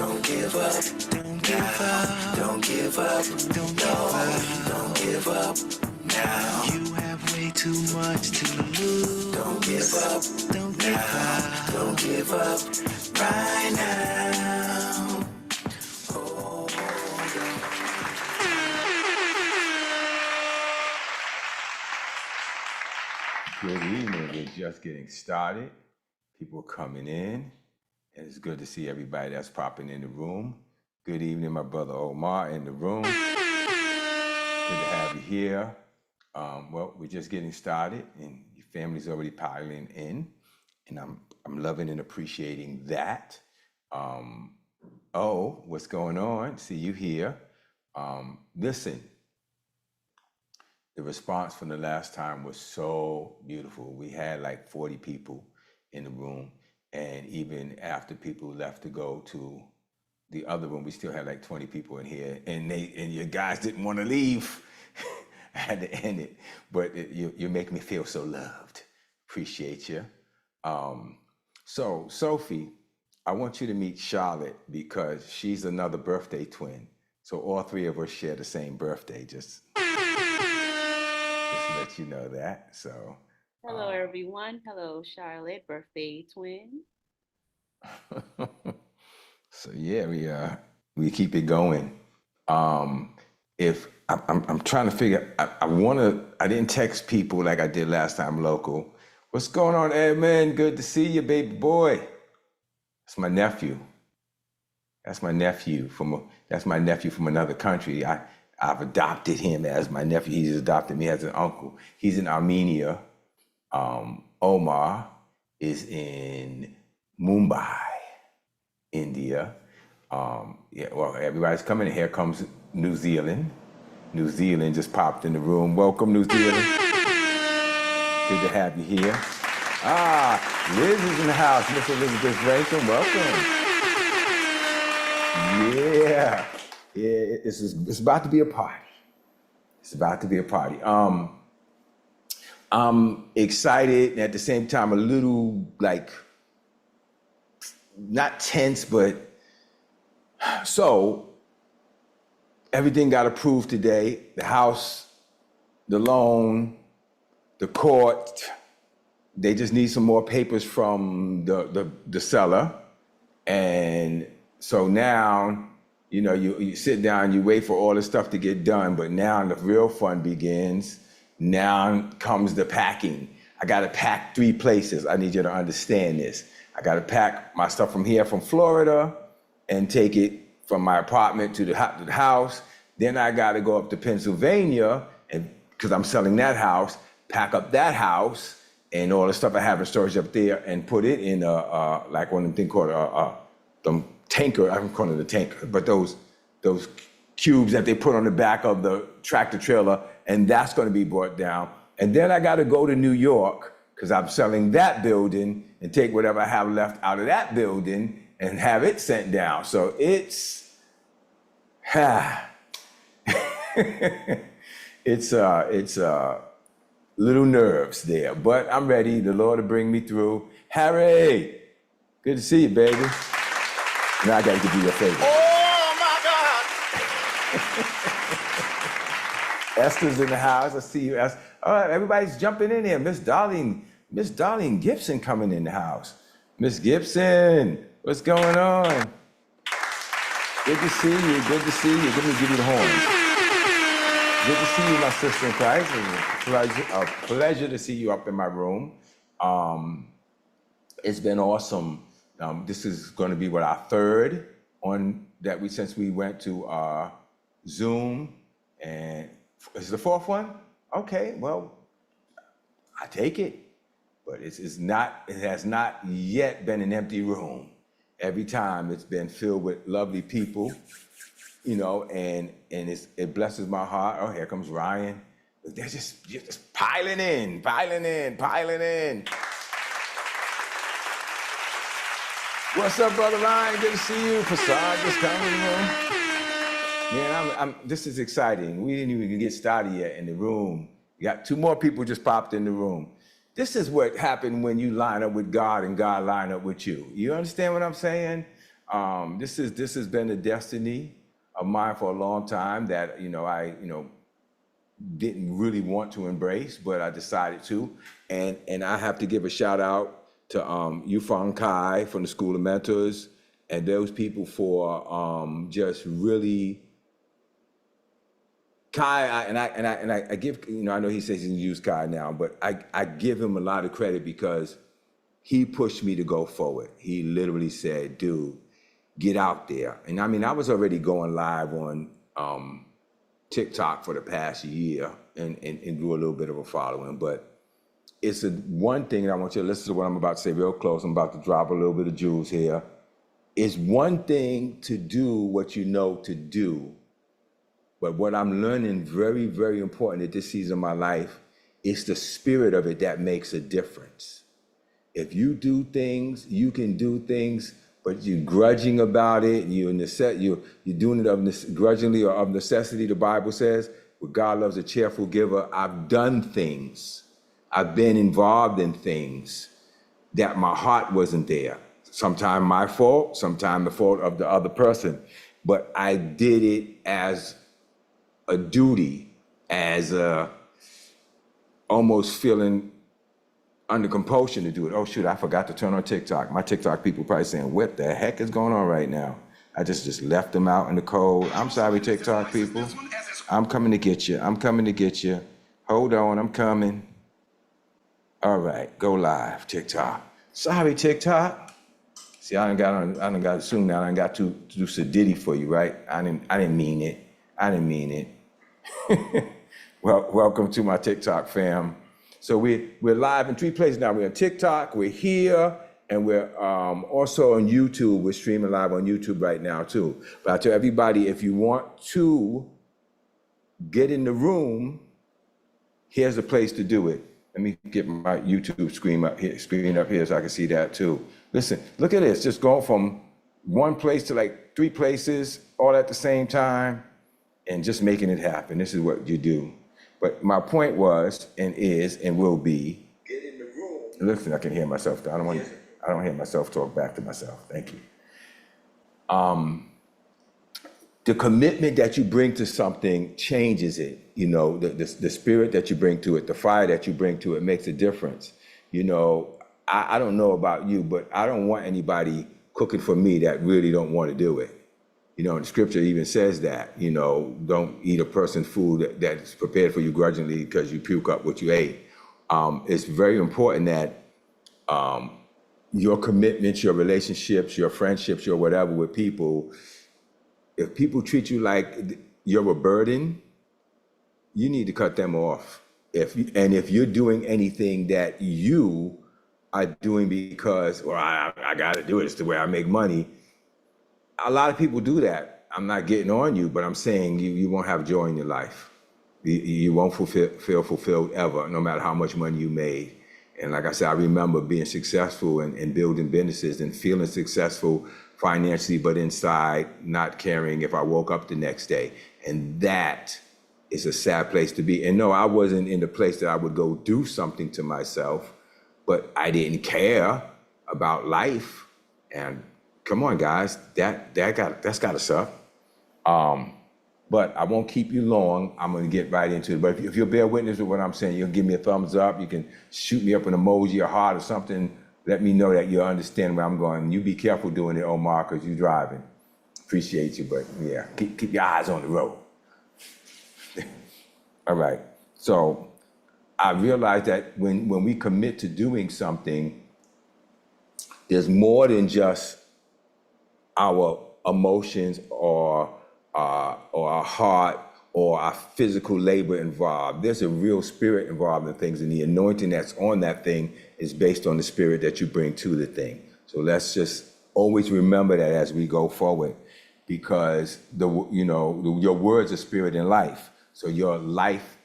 Don't give up. Don't give up. Don't give up. Don't give up. Don't give up now. You have way too much to lose. Don't give up. Don't give up. Don't give up right now. Oh, Good evening. We're just getting started. People coming in. And it's good to see everybody that's popping in the room. Good evening, my brother Omar in the room. Good to have you here. Well, we're just getting started, and your family's already piling in, and I'm loving and appreciating that. Oh, what's going on? See you here. Listen, the response from the last time was so beautiful. We had like 40 people in the room. And even after people left to go to the other room, we still had like 20 people in here, and your guys didn't want to leave. I had to end it, but you make me feel so loved. Appreciate you. So Sophie, I want you to meet Charlotte because she's another birthday twin. So all three of us share the same birthday. Just to let you know that. So. Hello, everyone. Hello, Charlotte, birthday twin. So yeah, we keep it going. If I'm trying to figure, I didn't text people like I did last time local. What's going on, Edmund? Good to see you, baby boy. That's my nephew. That's my nephew from another country. I've adopted him as my nephew. He's adopted me as an uncle. He's in Armenia. Omar is in Mumbai, India. Yeah, well, everybody's coming. Here comes New Zealand. New Zealand just popped in the room. Welcome, New Zealand. Good to have you here. Liz is in the house. Miss Elizabeth Rankin, welcome. Yeah, it's about to be a party. It's about to be a party. I'm excited and at the same time a little like, not tense, but so everything got approved today. The house, the loan, the court. They just need some more papers from the seller. And so now, you sit down, you wait for all this stuff to get done, but now the real fun begins. Now comes the packing. I got to pack 3 places. I need you to understand this. I got to pack my stuff from here, from Florida, and take it from my apartment to the house. Then I got to go up to Pennsylvania, and because I'm selling that house, pack up that house and all the stuff I have in storage up there, and put it in like one of them things called the tanker. I'm calling it a tanker, but those cubes that they put on the back of the tractor trailer, and that's going to be brought down. And then I got to go to New York because I'm selling that building and take whatever I have left out of that building and have it sent down. So it's little nerves there, but I'm ready. The Lord will bring me through. Harry, good to see you, baby. Now I got to give you a favor. Oh my God! Esther's in the house. I see you, Esther. All right, everybody's jumping in here. Miss Darlene Gibson coming in the house. Miss Gibson, what's going on? Good to see you. Good to see you. Let me give you the horn. Good to see you, my sister in Christ. It's a pleasure to see you up in my room. It's been awesome. This is going to be our third on that since we went to Zoom, and is the fourth one? Okay, well, I take it, but it has not yet been an empty room. Every time it's been filled with lovely people, and it blesses my heart. Oh, here comes Ryan. They're just piling in. What's up, brother Ryan? Good to see you. Prasad just coming, Man, this is exciting. We didn't even get started yet in the room. We got 2 more people just popped in the room. This is what happened when you line up with God and God line up with you. You understand what I'm saying? This has been a destiny of mine for a long time that I didn't really want to embrace, but I decided to. And I have to give a shout out to Yufang Kai from the School of Mentors and those people for just really Kai. I give I know he says he can use Kai now, but I give him a lot of credit because he pushed me to go forward. He literally said, "Dude, get out there." And I mean, I was already going live on TikTok for the past year and grew a little bit of a following. But it's one thing, and I want you to listen to what I'm about to say real close. I'm about to drop a little bit of jewels here. It's one thing to do what you know to do, but what I'm learning very, very important at this season of my life is the spirit of it that makes a difference. If you do things, you can do things, but you're grudging about it, you're doing it grudgingly or of necessity, the Bible says, but God loves a cheerful giver. I've done things. I've been involved in things that my heart wasn't there. Sometimes my fault, sometimes the fault of the other person. But I did it as a duty, as almost feeling under compulsion to do it. Oh shoot, I forgot to turn on TikTok. My TikTok people probably saying, what the heck is going on right now? I just left them out in the cold. I'm sorry, TikTok people. I'm coming to get you. I'm coming to get you. Hold on, I'm coming. All right, go live, TikTok. Sorry, TikTok. See, I done got soon now. I done got to do Sadiddy for you, right? I didn't mean it. I didn't mean it. Well, welcome to my TikTok fam. So we're live in 3 places now. We're on TikTok, we're here, and we're also on YouTube. We're streaming live on YouTube right now too. But I tell everybody, if you want to get in the room, here's the place to do it. Let me get my YouTube screen up here so I can see that too. Listen, look at this, just going from one place to like 3 places all at the same time and just making it happen. This is what you do. But my point was and is and will be, get in the room. Listen, I can hear myself. I don't hear myself talk back to myself. Thank you. The commitment that you bring to something changes it. The spirit that you bring to it, the fire that you bring to it makes a difference. I don't know about you, but I don't want anybody cooking for me that really don't want to do it. And the scripture even says that, don't eat a person's food that's prepared for you grudgingly because you puke up what you ate. It's very important that your commitments, your relationships, your friendships, your whatever with people, if people treat you like you're a burden, you need to cut them off. If you're doing anything that you are doing because, well, I got to do it, it's the way I make money. A lot of people do that. I'm not getting on you, but I'm saying you won't have joy in your life. You won't feel fulfilled ever, no matter how much money you made. And like I said, I remember being successful and building businesses and feeling successful financially, but inside not caring if I woke up the next day. And that is a sad place to be. And no, I wasn't in the place that I would go do something to myself, but I didn't care about life. And come on, guys, that's gotta suck. But I won't keep you long. I'm gonna get right into it. But if you'll bear witness with what I'm saying, you'll give me a thumbs up. You can shoot me up an emoji or heart or something. Let me know that you understand where I'm going. You be careful doing it, Omar, because you're driving. Appreciate you, but yeah, keep your eyes on the road. All right. So I realized that when we commit to doing something, there's more than just our emotions or our heart or our physical labor involved. There's a real spirit involved in things, and the anointing that's on that thing is based on the spirit that you bring to the thing. So let's just always remember that as we go forward, because your words are spirit and life. So your life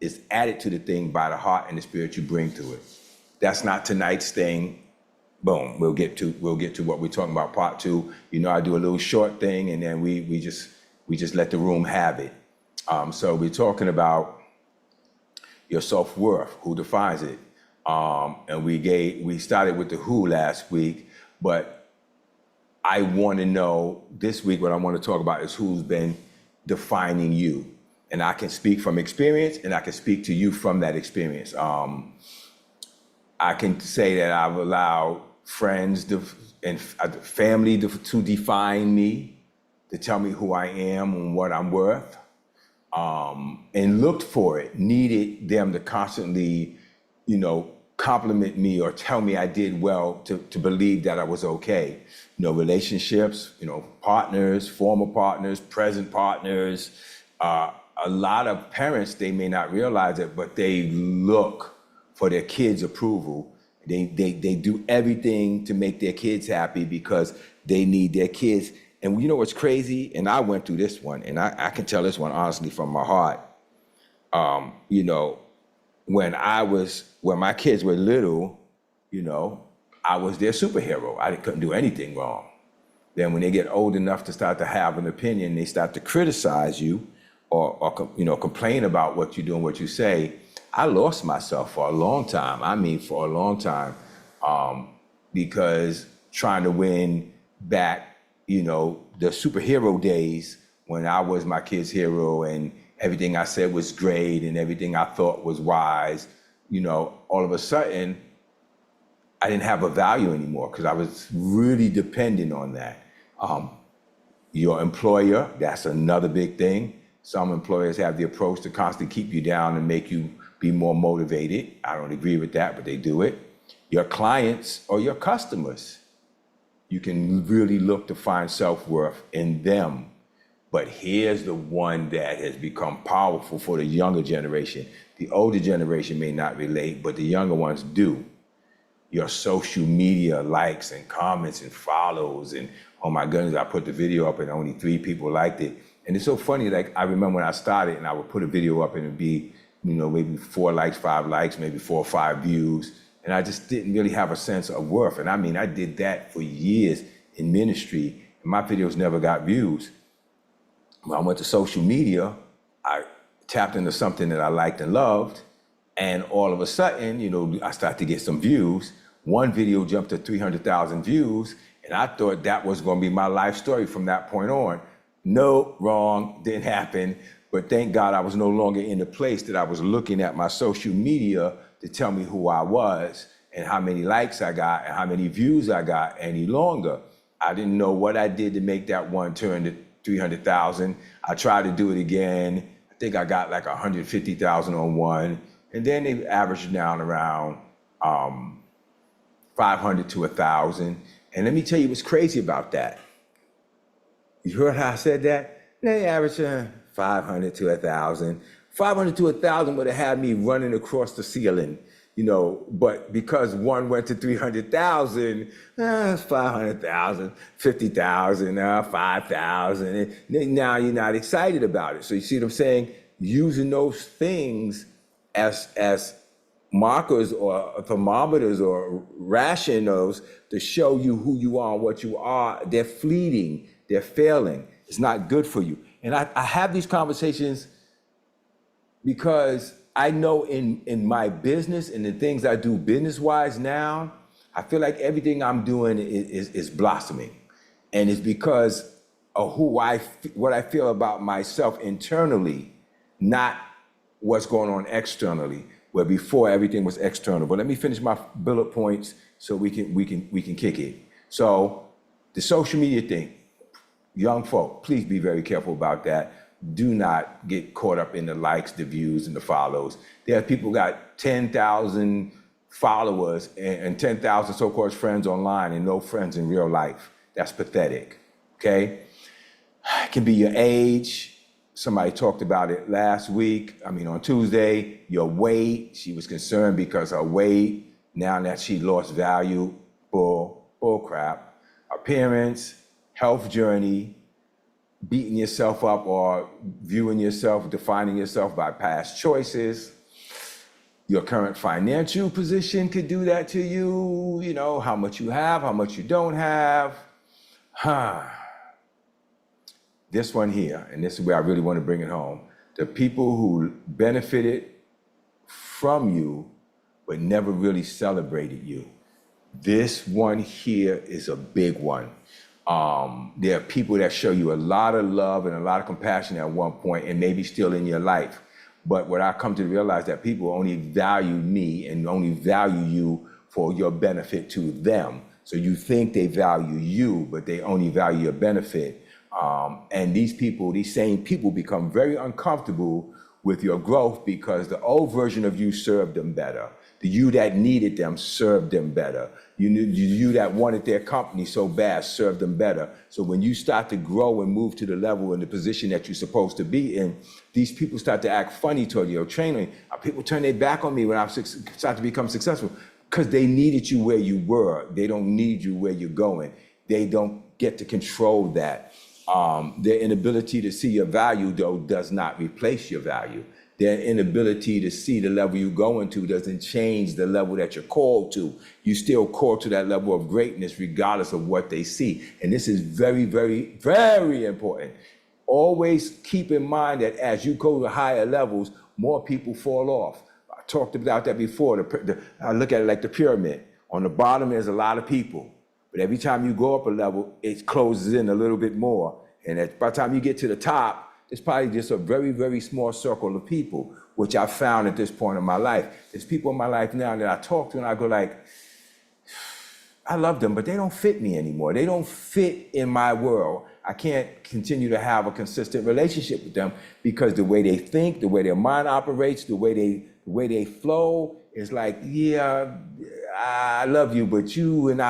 is added to the thing by the heart and the spirit you bring to it. That's not tonight's thing. Boom, we'll get to what we're talking about, part 2. I do a little short thing, and then we just let the room have it. So we're talking about your self-worth, who defines it. And we started with the who last week, but I want to know this week, what I want to talk about is who's been defining you. And I can speak from experience, and I can speak to you from that experience. I can say that I've allowed friends and family to define me, to tell me who I am and what I'm worth, and looked for it, needed them to constantly, compliment me or tell me I did well to believe that I was okay. Relationships, partners, former partners, present partners. A lot of parents, they may not realize it, but they look for their kids' approval. They do everything to make their kids happy because they need their kids. And you know what's crazy? And I went through this one, and I can tell this one honestly from my heart. When my kids were little, I was their superhero. I couldn't do anything wrong. Then when they get old enough to start to have an opinion, they start to criticize you or complain about what you do and what you say. I lost myself for a long time. I mean, for a long time, because trying to win back, the superhero days when I was my kid's hero and everything I said was great and everything I thought was wise, all of a sudden, I didn't have a value anymore because I was really dependent on that. Your employer, that's another big thing. Some employers have the approach to constantly keep you down and make you be more motivated. I don't agree with that, but they do it. Your clients or your customers, you can really look to find self-worth in them. But here's the one that has become powerful for the younger generation. The older generation may not relate, but the younger ones do. Your social media likes and comments and follows, and oh my goodness, I put the video up and only 3 people liked it. And it's so funny, like I remember when I started and I would put a video up and it'd be, maybe 4 likes, 5 likes, maybe 4 or 5 views. And I just didn't really have a sense of worth. And I mean, I did that for years in ministry and my videos never got views. When I went to social media, I tapped into something that I liked and loved. And all of a sudden, I started to get some views. One video jumped to 300,000 views. And I thought that was going to be my life story from that point on. No, wrong, didn't happen. But thank God I was no longer in the place that I was looking at my social media to tell me who I was and how many likes I got and how many views I got any longer. I didn't know what I did to make that one turn to 300,000. I tried to do it again. I think I got like 150,000 on one. And then they averaged down around 500 to 1,000. And let me tell you what's crazy about that. You heard how I said that? They averaged 500 to 1,000. 500 to 1,000 would have had me running across the ceiling, but because one went to 300,000, 500,000, 50,000, 5,000. Now you're not excited about it. So you see what I'm saying? Using those things as markers or thermometers or rationals to show you who you are and what you are, they're fleeting, they're failing. It's not good for you. And I have these conversations because I know in my business and the things I do business-wise now, I feel like everything I'm doing is blossoming. And it's because of what I feel about myself internally, not what's going on externally, where before everything was external. But let me finish my bullet points so we can kick it. So the social media thing, young folk, please be very careful about that. Do not get caught up in the likes, the views, and the follows. There are people who got 10,000 followers and 10,000 so-called friends online and no friends in real life. That's pathetic, okay? It can be your age. Somebody talked about it on Tuesday. Your weight. She was concerned because her weight, now that she lost value, bull crap. Appearance, health journey, beating yourself up or viewing yourself, defining yourself by past choices. Your current financial position could do that to you, how much you have, how much you don't have. This one here, and this is where I really want to bring it home. The people who benefited from you but never really celebrated you. This one here is a big one. There are people that show you a lot of love and a lot of compassion at one point and maybe still in your life. But what I come to realize that people only value me and only value you for your benefit to them. So you think they value you, but they only value your benefit. And these people, these same people become very uncomfortable with your growth because the old version of you served them better. The you that needed them served them better. You that wanted their company so bad served them better. So when you start to grow and move to the level and the position that you're supposed to be in, these people start to act funny toward you. Training, people turn their back on me when I start to become successful because they needed you where you were. They don't need you where you're going. They don't get to control that. Their inability to see your value, though, does not replace your value. Their inability to see the level you're going to doesn't change the level that you're called to. You still called to that level of greatness regardless of what they see. And this is very, very, very important. Always keep in mind that as you go to higher levels, more people fall off. I talked about that before. I look at it like the pyramid. On the bottom, there's a lot of people. But every time you go up a level, it closes in a little bit more. And by the time you get to the top, it's probably just a very, very small circle of people, which I found at this point in my life. There's people in my life now that I talk to and I go like, I love them, but they don't fit me anymore. They don't fit in my world. I can't continue to have a consistent relationship with them because the way they think, the way their mind operates, the way they flow is like, yeah, I love you, but you and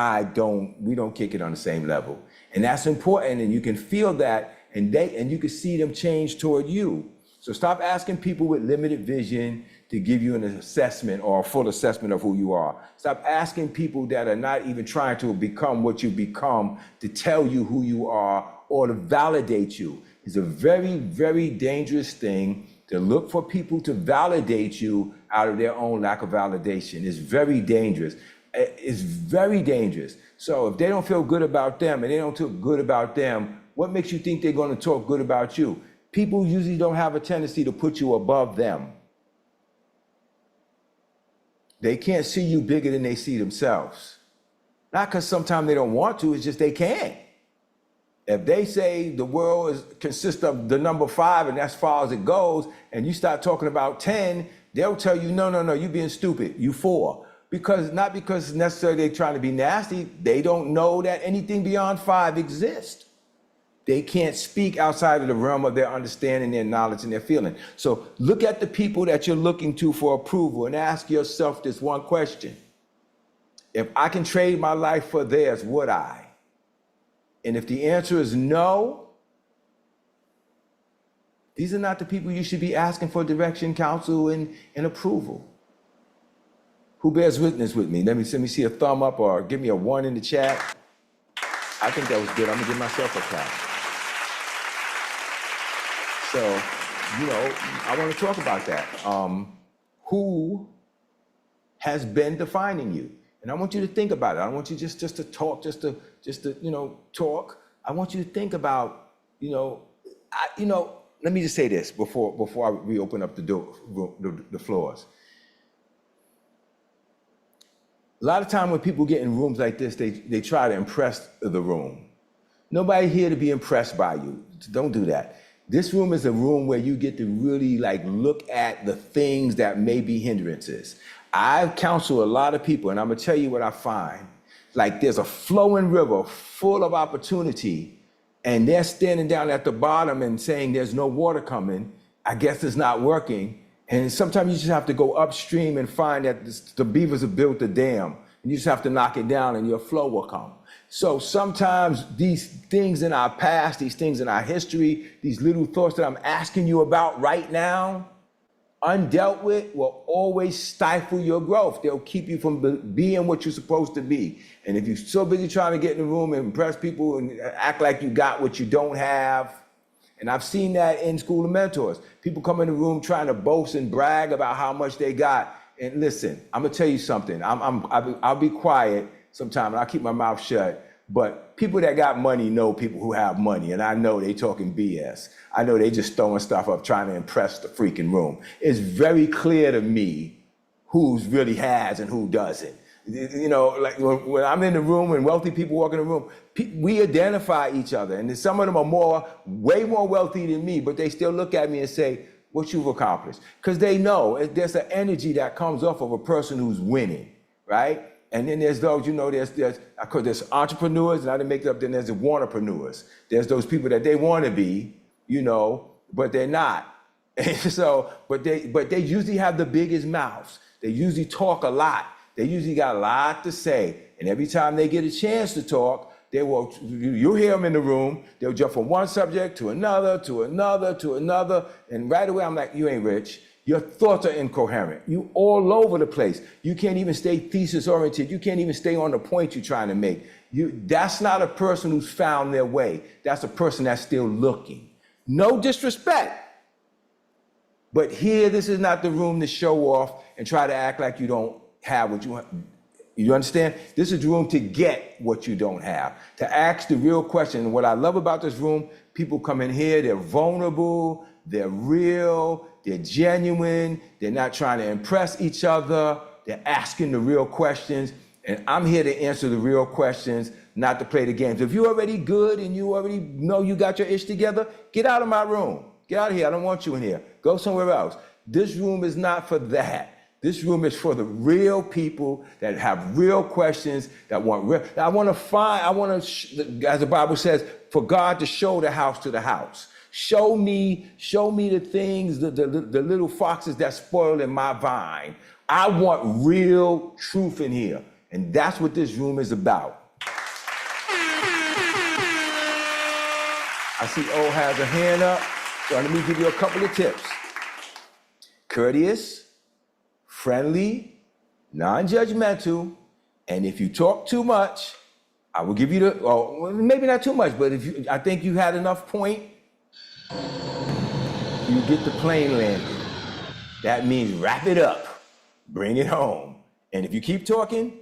we don't kick it on the same level. And that's important, and you can feel that, and you can see them change toward you. So stop asking people with limited vision to give you an assessment or a full assessment of who you are. Stop asking people that are not even trying to become what you become to tell you who you are or to validate you. It's a very, very dangerous thing to look for people to validate you out of their own lack of validation. It's very dangerous. It's very dangerous. So if they don't feel good about them and they don't feel good about them, what makes you think they're going to talk good about you? People usually don't have a tendency to put you above them. They can't see you bigger than they see themselves. Not because sometimes they don't want to, it's just they can't. If they say the world consists of the number 5 and that's as far as it goes, and you start talking about 10, they'll tell you, no, you're being stupid, you 4. Not because necessarily they're trying to be nasty, they don't know that anything beyond 5 exists. They can't speak outside of the realm of their understanding, their knowledge, and their feeling. So look at the people that you're looking to for approval and ask yourself this one question. If I can trade my life for theirs, would I? And if the answer is no, these are not the people you should be asking for direction, counsel, and approval. Who bears witness with me? Let me see a thumb up or give me a 1 in the chat. I think that was good. I'm gonna give myself a clap. So, I want to talk about that. Who has been defining you? And I want you to think about it. I don't want you just to talk, just to talk. I want you to think about, let me just say this before I reopen up the floors. A lot of time when people get in rooms like this, they try to impress the room. Nobody here to be impressed by you. Don't do that. This room is a room where you get to really look at the things that may be hindrances. I counsel a lot of people, and I'm gonna tell you what I find. There's a flowing river full of opportunity, and they're standing down at the bottom and saying there's no water coming. I guess it's not working. And sometimes you just have to go upstream and find that the beavers have built a dam, and you just have to knock it down and your flow will come. So sometimes these things in our past, these things in our history, these little thoughts that I'm asking you about right now, undealt with, will always stifle your growth. They'll keep you from being what you're supposed to be. And if you're so busy trying to get in the room and impress people and act like you got what you don't have, and I've seen that in School of Mentors. People come in the room trying to boast and brag about how much they got. And listen, I'm gonna tell you something. I'll be quiet sometime and I'll keep my mouth shut. But people that got money know people who have money, and I know they talking BS. I know they just throwing stuff up trying to impress the freaking room. It's very clear to me who's really has and who doesn't. You know, like when I'm in the room and wealthy people walk in the room, we identify each other. And some of them are way more wealthy than me, but they still look at me and say, what you've accomplished. Because they know there's an energy that comes off of a person who's winning, right? And then there's those, you know, there's entrepreneurs, and I didn't make it up, then there's the wantrepreneurs. There's those people that they want to be, you know, but they're not. And so, but they usually have the biggest mouths. They usually talk a lot. They usually got a lot to say. And every time they get a chance to talk, they will, you'll hear them in the room. They'll jump from one subject to another, to another, to another. And right away, I'm like, you ain't rich. Your thoughts are incoherent. You all over the place. You can't even stay thesis oriented. You can't even stay on the point you're trying to make. That's not a person who's found their way. That's a person that's still looking. No disrespect. But here, this is not the room to show off and try to act like you don't have what you want. You understand? This is the room to get what you don't have, to ask the real question. And what I love about this room, people come in here, they're vulnerable, they're real, they're genuine, they're not trying to impress each other, they're asking the real questions. And I'm here to answer the real questions, not to play the games. If you're already good and you already know you got your ish together, get out of my room. Get out of here. I don't want you in here. Go somewhere else. This room is not for that. This room is for the real people that have real questions, that want real. As the Bible says, for God to show the house to the house. Show me the things, the little foxes that spoil in my vine. I want real truth in here. And that's what this room is about. I see O has a hand up. So let me give you a couple of tips. Courteous, friendly, non-judgmental, and if you talk too much, I will give you well, maybe not too much, but I think you had enough point, you get the plane landed. That means wrap it up, bring it home. And if you keep talking,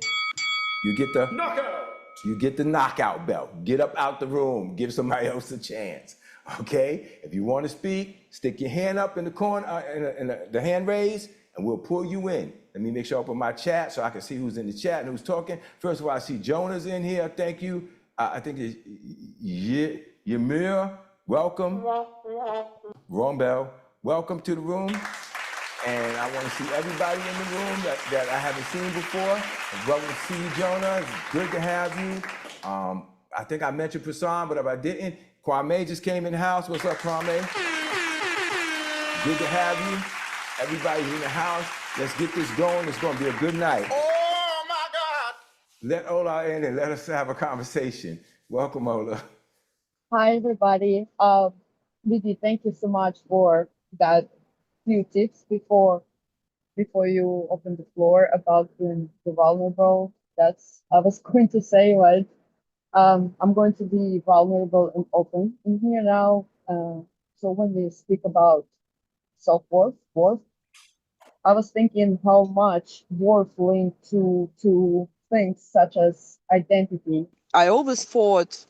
you get the knockout. You get the knockout belt. Get up out the room, give somebody else a chance. Okay? If you want to speak, stick your hand up in the corner, in the hand raise, and we'll pull you in. Let me make sure I open my chat so I can see who's in the chat and who's talking. First of all, I see Jonah's in here. Thank you. I think it's Ymir. Welcome. Rombell, welcome to the room. And I want to see everybody in the room that I haven't seen before. Welcome to see you, Jonah. It's good to have you. I think I mentioned Prasan, but if I didn't, Kwame just came in the house. What's up, Kwame? Good to have you. Everybody's in the house. Let's get this going. It's going to be a good night. Oh my God! Let Ola in and let us have a conversation. Welcome, Ola. Hi, everybody. Didi, thank you so much for that few tips before you open the floor about being the vulnerable. I was going to say, right? I'm going to be vulnerable and open in here now. So when we speak about self-worth, I was thinking how much worth linked to things such as identity. I always thought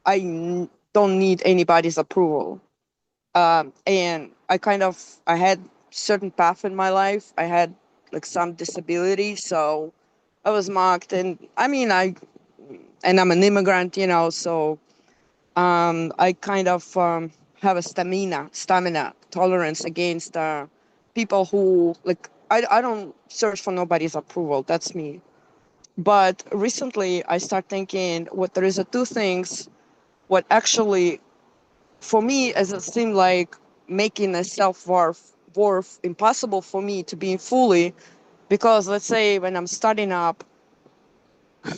don't need anybody's approval. And I had certain path in my life. I had like some disability, so I was marked, and I'm an immigrant, so I have a stamina tolerance against people who I don't search for nobody's approval. That's me. But recently I start thinking there is two things what actually for me as it seemed like making a self-worth impossible for me to be fully, because let's say when I'm starting up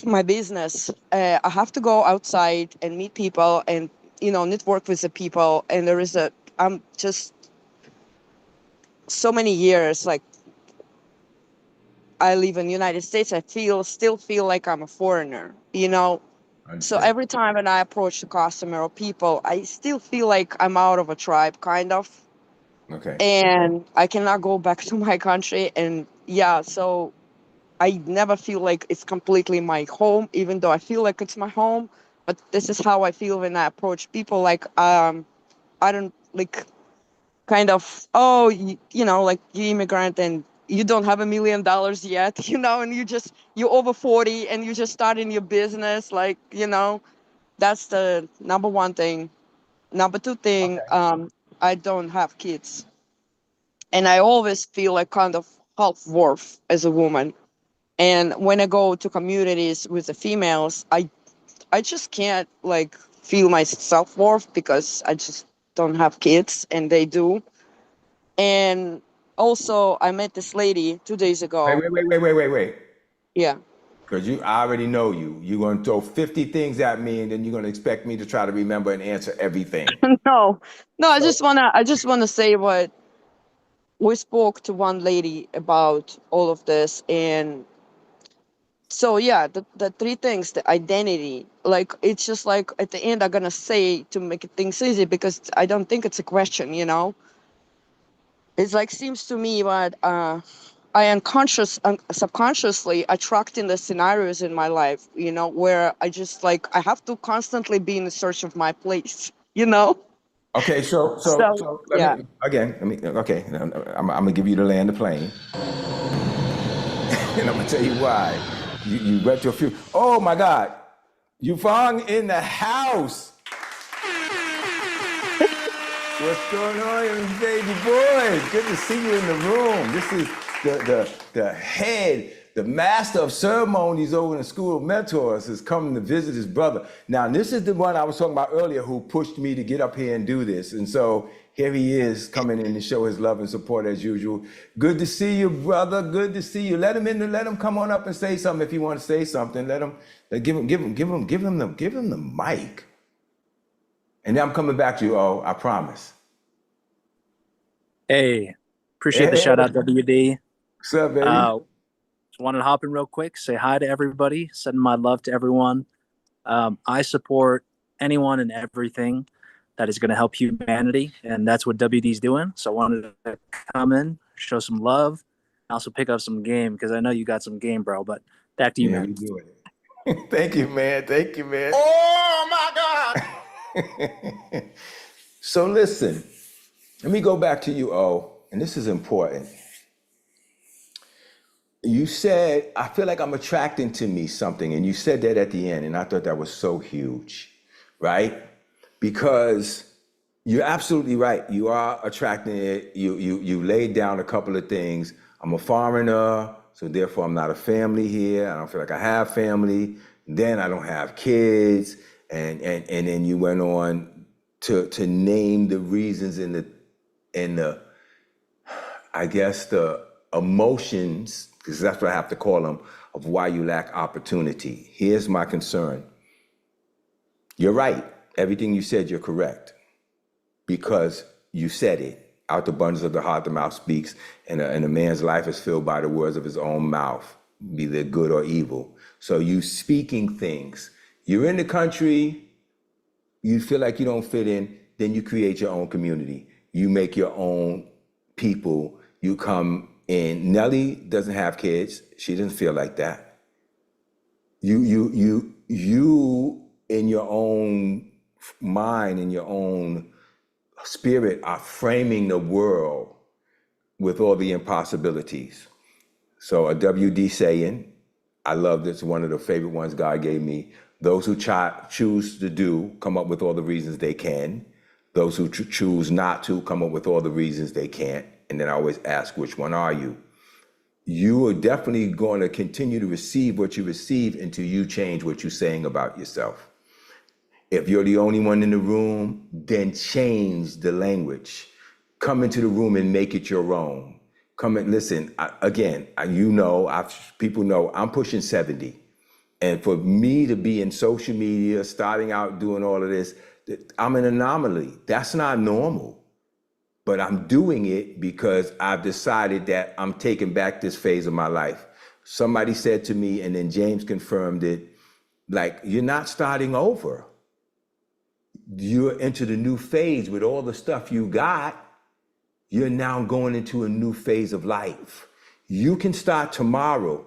my business, I have to go outside and meet people and network with the people, and I'm just so many years I live in the United States, I still feel like I'm a foreigner, So every time when I approach the customer or people, I still feel like I'm out of a tribe, kind of. Okay. And I cannot go back to my country. And so I never feel like it's completely my home, even though I feel like it's my home. But this is how I feel when I approach people. I don't kind of, you immigrant and you don't have $1 million yet, and you're over 40 and you just starting your business. Like, that's the number one thing. Number two thing, Okay. I don't have kids. And I always feel like kind of half worth as a woman. And when I go to communities with the females, I just can't like feel my self worth because I just don't have kids and they do. And also, I met this lady 2 days Wait, ago. wait, wait, wait, wait, wait, wait. Yeah. Because I already know you. You're going to throw 50 things at me, and then you're going to expect me to try to remember and answer everything. No, no. So, I just wanna say what we spoke to one lady about all of this, and so yeah, the three things, the identity, like it's just like at the end I'm gonna say to make things easy because I don't think it's a question. It's like seems to me what I subconsciously attracting the scenarios in my life, where I just like I have to constantly be in the search of my place. okay, so so So so let yeah. me again. Let me okay. I'm gonna give you the land of plane, and I'm gonna tell you why. You went to a few. Oh my God, you found in the house. What's going on, baby boy? Good to see you in the room. This is the head, the master of ceremonies over in the School of Mentors is coming to visit his brother. Now, this is the one I was talking about earlier who pushed me to get up here and do this. And so here he is coming in to show his love and support as usual. Good to see you, brother. Good to see you. Let him come on up and say something if you want to say something. Give him the mic. And then I'm coming back to you, I promise. Hey, appreciate the Hey, shout out, WD. what's up, baby? Just wanted to hop in real quick, say hi to everybody, send my love to everyone. I support anyone and everything that is going to help humanity, and that's what WD's doing. So I wanted to come in, show some love, and also pick up some game because I know you got some game, bro. But back to you, Yeah, man. we do it. Thank you, man. Thank you, man. Oh my God. So listen, let me go back to you, and this is important. You said, I feel like I'm attracting to me something, and you said that at the end, and I thought that was so huge, right? Because you're absolutely right. You are attracting it. You laid down a couple of things. I'm a foreigner, so therefore I'm not a family here. I don't feel like I have family. Then I don't have kids, and then you went on to name the reasons and the I guess the emotions, because that's what I have to call them, of why you lack opportunity. Here's my concern. You're right. Everything you said, you're correct. Because you said it. Out the abundance of the heart, the mouth speaks, and a man's life is filled by the words of his own mouth, be they good or evil. So you speaking things. You're in the country, you feel like you don't fit in, then you create your own community. You make your own people. You come in. Nellie doesn't have kids. She doesn't feel like that. You in your own mind, in your own spirit are framing the world with all the impossibilities. So a WD saying, I love this, one of the favorite ones God gave me. Those who choose to do come up with all the reasons they can. Those who choose not to come up with all the reasons they can't. And then I always ask, which one are you? You are definitely going to continue to receive what you receive until you change what you're saying about yourself. If you're the only one in the room, then change the language. Come into the room and make it your own. Come and listen. People know I'm pushing 70. And for me to be in social media, starting out doing all of this, I'm an anomaly. That's not normal. But I'm doing it because I've decided that I'm taking back this phase of my life. Somebody said to me, and then James confirmed it, like, you're not starting over. You're into the new phase with all the stuff you got. You're now going into a new phase of life. You can start tomorrow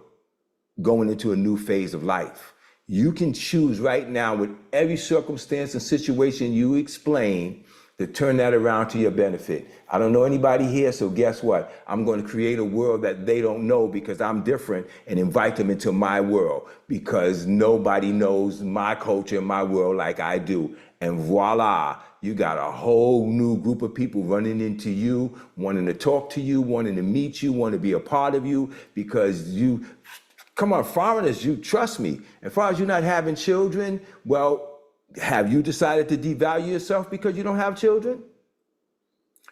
going into a new phase of life. You can choose right now with every circumstance and situation you explain to turn that around to your benefit. I don't know anybody here, so guess what? I'm going to create a world that they don't know because I'm different and invite them into my world because nobody knows my culture and my world like I do. And voila, you got a whole new group of people running into you, wanting to talk to you, wanting to meet you, want to be a part of you because you, come on, foreigners, you trust me. As far as you're not having children, well, have you decided to devalue yourself because you don't have children?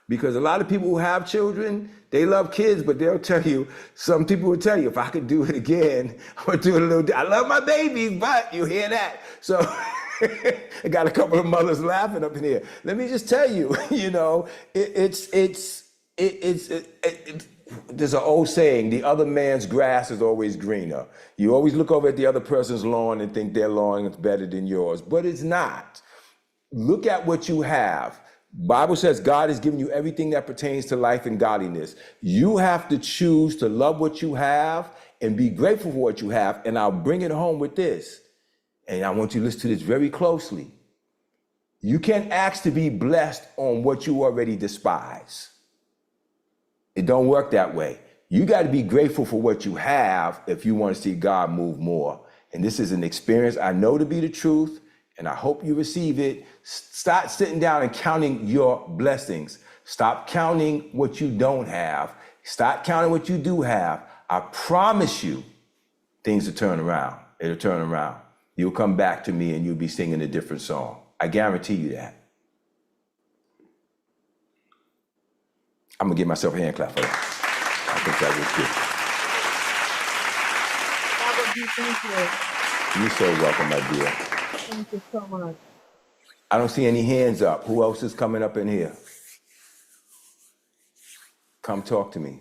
Because a lot of people who have children, they love kids, but they'll tell you, some people will tell you, if I could do it again, I would do it a little, I love my babies, but you hear that. So I got a couple of mothers laughing up in here. Let me just tell you, you know, there's an old saying, the other man's grass is always greener. You always look over at the other person's lawn and think their lawn is better than yours, but it's not. Look at what you have. Bible says God has given you everything that pertains to life and godliness. You have to choose to love what you have and be grateful for what you have. And I'll bring it home with this. And I want you to listen to this very closely. You can't ask to be blessed on what you already despise. It don't work that way. You got to be grateful for what you have if you want to see God move more. And this is an experience I know to be the truth, and I hope you receive it. Start sitting down and counting your blessings. Stop counting what you don't have. Start counting what you do have. I promise you, things will turn around. It'll turn around. You'll come back to me and you'll be singing a different song. I guarantee you that. I'm gonna give myself a hand clap for that. I think that was good. Thank you. You're so welcome, my dear. Thank you so much. I don't see any hands up. Who else is coming up in here? Come talk to me.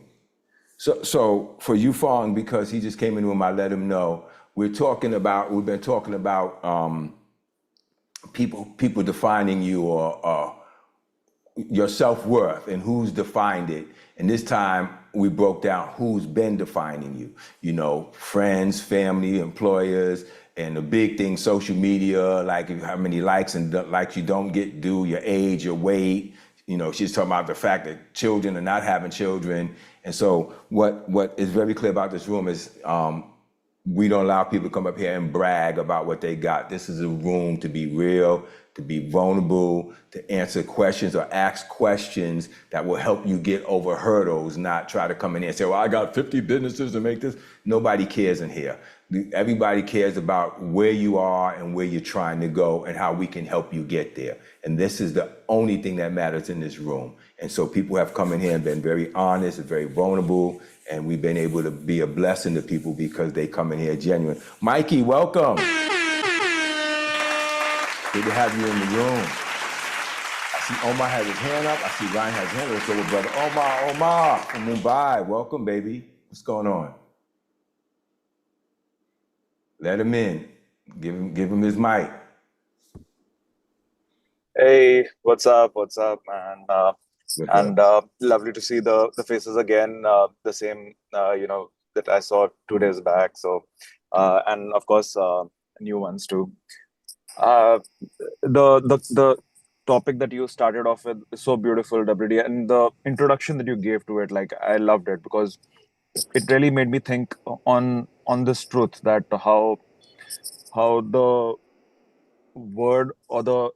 So for you, Fong, because he just came in the room, I let him know. We've been talking about people defining you or your self-worth and who's defined it. And this time we broke down who's been defining you. You know, friends, family, employers, and the big thing, social media, like how many likes and likes you don't get due, your age, your weight. You know, she's talking about the fact that children are not having children. And so what is very clear about this room is we don't allow people to come up here and brag about what they got. This is a room to be real, to be vulnerable, to answer questions or ask questions that will help you get over hurdles, not try to come in here and say, well, I got 50 businesses to make this. Nobody cares in here. Everybody cares about where you are and where you're trying to go and how we can help you get there. And this is the only thing that matters in this room. And so people have come in here and been very honest and very vulnerable, and we've been able to be a blessing to people because they come in here genuine. Mikey, welcome. Good to have you in the room. I see Omar has his hand up. I see Ryan has his hand up. Let's go with brother Omar from Mumbai. Welcome, baby. What's going on? Let him in. Give him his mic. Hey, what's up, man? Lovely to see the faces again, the same, that I saw 2 days back. So, and of course, new ones too. The topic that you started off with is so beautiful, WD, and the introduction that you gave to it, like I loved it because it really made me think on this truth that how the word or the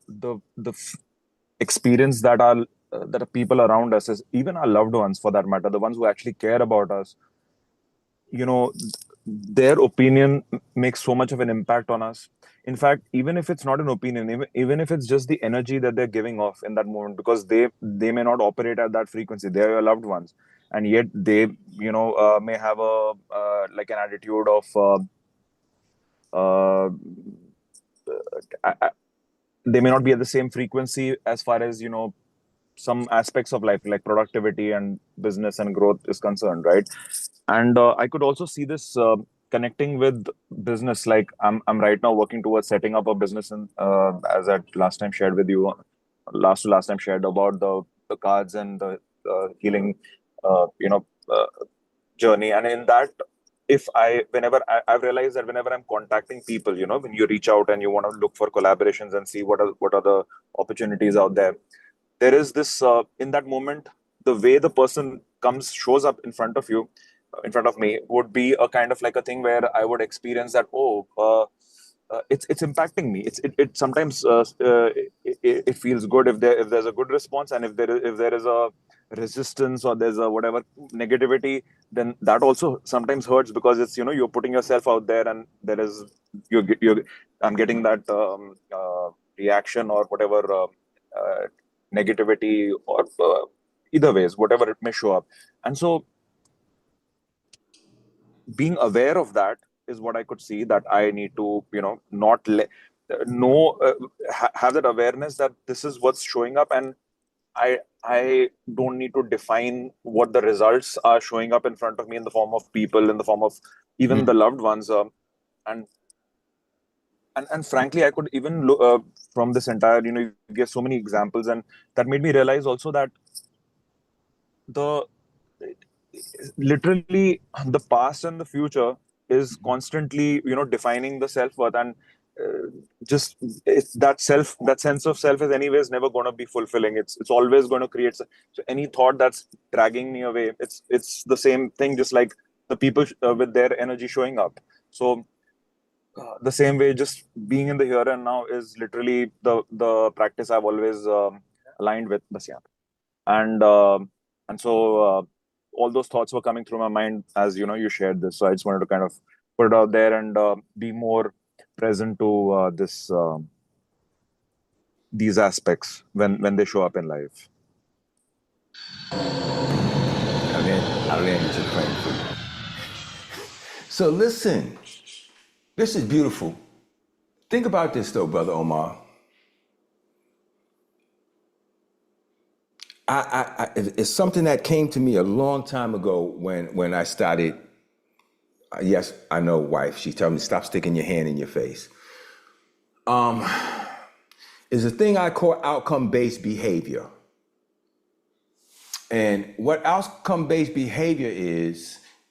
experience that are that are people around us, is even our loved ones for that matter, the ones who actually care about us, you know, their opinion makes so much of an impact on us. In fact, even if it's not an opinion, even if it's just the energy that they're giving off in that moment, because they may not operate at that frequency, they're your loved ones, and yet they may have a like an attitude of they may not be at the same frequency as far as some aspects of life like productivity and business and growth is concerned, right? And I could also see this connecting with business. Like I'm right now working towards setting up a business, and as I last time shared with you, last time shared about the cards and the healing journey. And in that, I've realized that whenever I'm contacting people, when you reach out and you want to look for collaborations and see what are the opportunities out there, there is this in that moment, the way the person shows up in front of you, in front of me, would be a kind of like a thing where I would experience that, it's impacting me. It sometimes it feels good if there's a good response, and if there is a resistance, or there's a whatever negativity, then that also sometimes hurts, because it's, you're putting yourself out there, and there is you're I'm getting that reaction, or whatever negativity, or either ways, whatever it may show up. And so being aware of that is what I could see, that I need to, not let know, have that awareness that this is what's showing up, and I don't need to define what the results are showing up in front of me, in the form of people, in the form of even the loved ones, and and frankly, I could even look from this entire, you give so many examples, and that made me realize also that the literally the past and the future is constantly, defining the self-worth, and just it's that sense of self is anyways never going to be fulfilling. It's always going to create, so any thought that's dragging me away, it's the same thing, just like the people with their energy showing up. So the same way, just being in the here and now is literally the practice I've always aligned with. Bas, yeah. And so all those thoughts were coming through my mind as you shared this, so I just wanted to kind of put it out there, and be more present to these aspects when they show up in life. I landed your plane for you. So listen, this is beautiful. Think about this though, Brother Omar. It's something that came to me a long time ago when I started. Yes, I know, wife. She told me, stop sticking your hand in your face. Is a thing I call outcome-based behavior. And what outcome-based behavior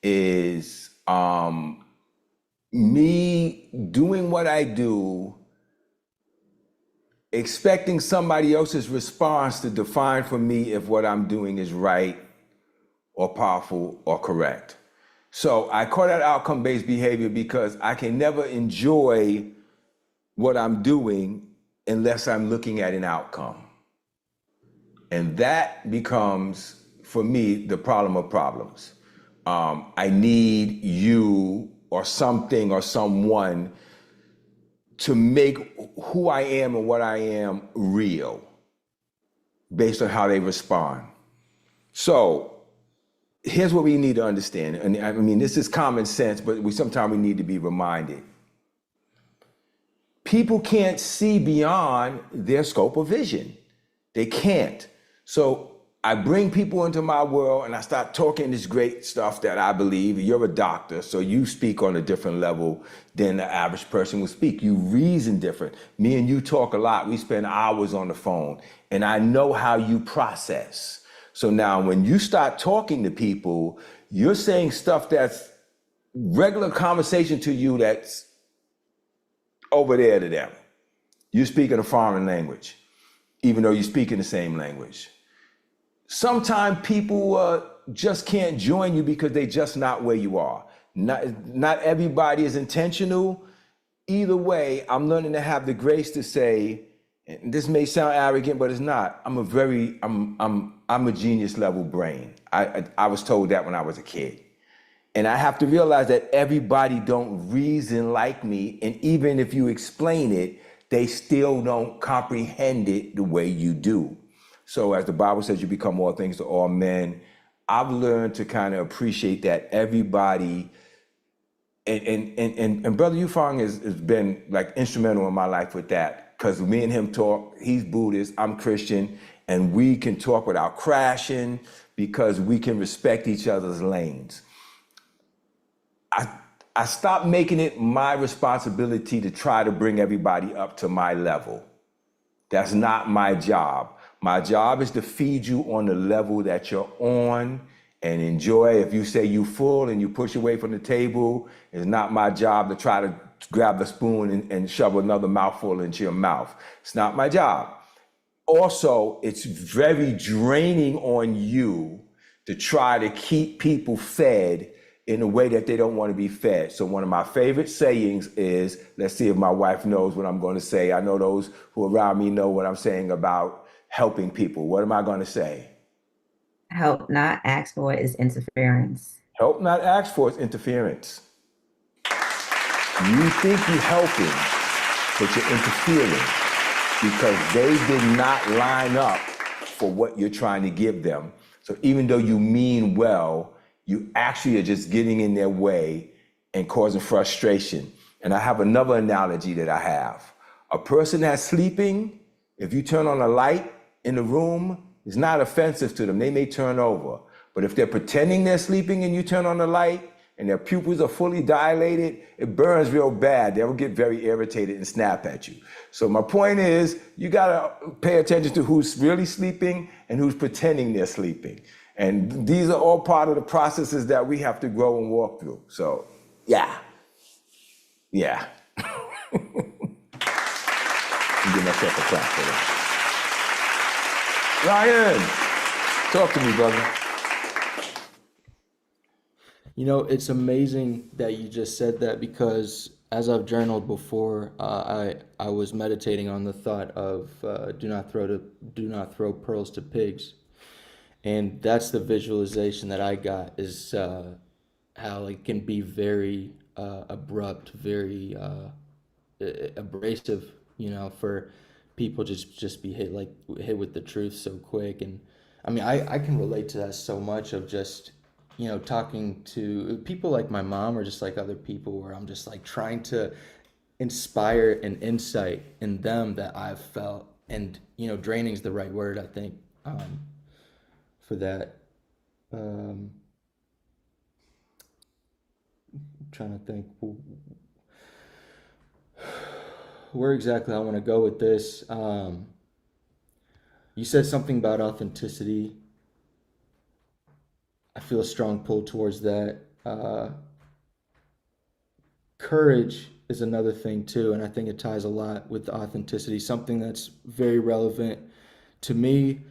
is me doing what I do, expecting somebody else's response to define for me if what I'm doing is right or powerful or correct. So I call that outcome-based behavior because I can never enjoy what I'm doing unless I'm looking at an outcome. And that becomes, for me, the problem of problems. I need you or something or someone to make who I am and what I am real based on how they respond. So here's what we need to understand. And I mean, this is common sense, but sometimes we need to be reminded. People can't see beyond their scope of vision. They can't. So I bring people into my world and I start talking this great stuff that I believe. You're a doctor, so you speak on a different level than the average person would speak. You reason different. Me and you talk a lot. We spend hours on the phone, and I know how you process. So now when you start talking to people, you're saying stuff that's regular conversation to you that's over there to them. You speak in a foreign language, even though you speak in the same language. Sometimes people just can't join you because they're just not where you are. Not everybody is intentional. Either way, I'm learning to have the grace to say, and this may sound arrogant, but it's not. I'm a genius level brain. I was told that when I was a kid. And I have to realize that everybody don't reason like me. And even if you explain it, they still don't comprehend it the way you do. So as the Bible says, you become all things to all men. I've learned to kind of appreciate that everybody, and Brother Yufang has been like instrumental in my life with that, because me and him talk. He's Buddhist, I'm Christian, and we can talk without crashing because we can respect each other's lanes. I stopped making it my responsibility to try to bring everybody up to my level. That's not my job. My job is to feed you on the level that you're on and enjoy. If you say you full and you push away from the table, it's not my job to try to grab the spoon and shove another mouthful into your mouth. It's not my job. also, it's very draining on you to try to keep people fed in a way that they don't want to be fed. So one of my favorite sayings is, let's see if my wife knows what I'm going to say. I know those who are around me know what I'm saying about helping people. What am I going to say? Help not ask for is interference. Help not ask for is interference. You think you're helping, but you're interfering because they did not line up for what you're trying to give them. So even though you mean well, you actually are just getting in their way and causing frustration. And I have another analogy that I have. A person that's sleeping, if you turn on a light in the room, it's not offensive to them. They may turn over. But if they're pretending they're sleeping and you turn on the light and their pupils are fully dilated, it burns real bad. They'll get very irritated and snap at you. So my point is, you gotta pay attention to who's really sleeping and who's pretending they're sleeping. And these are all part of the processes that we have to grow and walk through. So, yeah. Give myself a clap for that. Ryan, talk to me, brother. You know, it's amazing that you just said that, because as I've journaled before, I was meditating on the thought of do not throw pearls to pigs, and that's the visualization that I got, is how it can be very abrupt, very abrasive, you know, for people just be hit with the truth so quick. And I mean, I can relate to that so much, of just, you know, talking to people like my mom or just like other people, where I'm just like trying to inspire an insight in them that I've felt. And, you know, draining is the right word, I think, for that. I'm trying to think where exactly I want to go with this. You said something about authenticity. I feel a strong pull towards that. Courage is another thing too, and I think it ties a lot with authenticity, something that's very relevant to me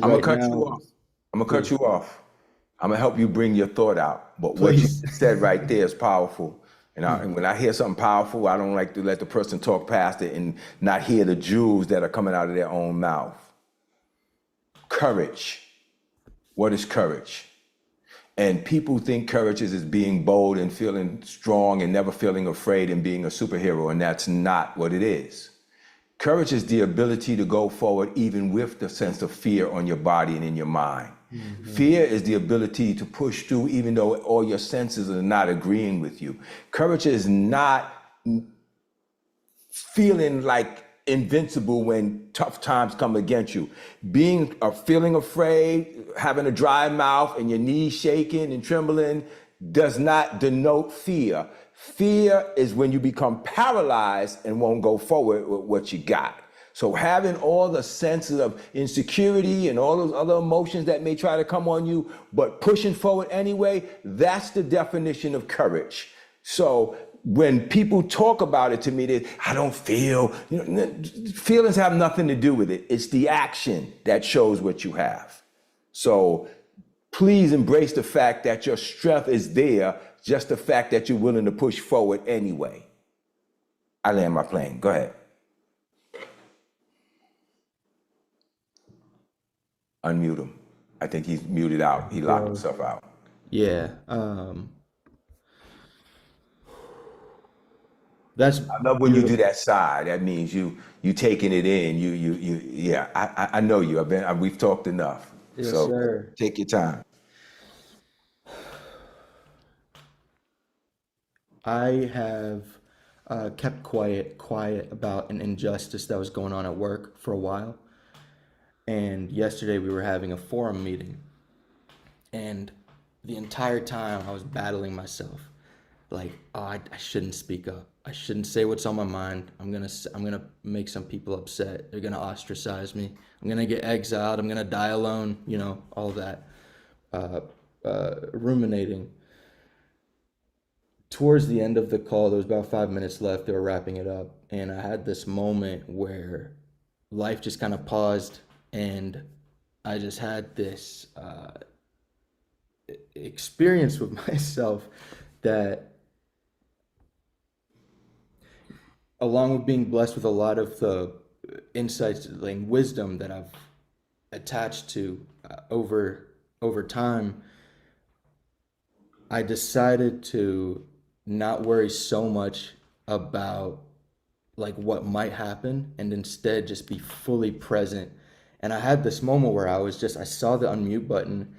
I'm right gonna cut you now. off. I'm gonna cut Please. you off. I'm gonna help you bring your thought out. But what you Please. said right there is powerful. And when I hear something powerful, I don't like to let the person talk past it and not hear the jewels that are coming out of their own mouth. Courage. What is courage? And people think courage is being bold and feeling strong and never feeling afraid and being a superhero, and that's not what it is. Courage is the ability to go forward even with the sense of fear on your body and in your mind. Mm-hmm. Fear is the ability to push through even though all your senses are not agreeing with you. Courage is not feeling like invincible when tough times come against you. Feeling afraid, having a dry mouth and your knees shaking and trembling does not denote fear. Fear is when you become paralyzed and won't go forward with what you got. So having all the senses of insecurity and all those other emotions that may try to come on you, but pushing forward anyway, that's the definition of courage. So when people talk about it to me, I don't feel, feelings have nothing to do with it. It's the action that shows what you have. So please embrace the fact that your strength is there, just the fact that you're willing to push forward anyway. I land my plane. Go ahead. Unmute him. I think he's muted out. He locked himself out. Yeah. That's I love when you do that sigh. That means you taking it in. Yeah. I know you. We've talked enough. Yes, so sir. Take your time. I have kept quiet about an injustice that was going on at work for a while. And yesterday we were having a forum meeting, and the entire time I was battling myself, like, oh, I shouldn't speak up. I shouldn't say what's on my mind. I'm gonna make some people upset. They're gonna ostracize me. I'm gonna get exiled. I'm gonna die alone. You know, all that ruminating. Towards the end of the call, there was about 5 minutes left. They were wrapping it up, and I had this moment where life just kind of paused, and I just had this experience with myself that, along with being blessed with a lot of the insights and wisdom that I've attached to over time, I decided to not worry so much about like what might happen, and instead just be fully present. And I had this moment where I saw the unmute button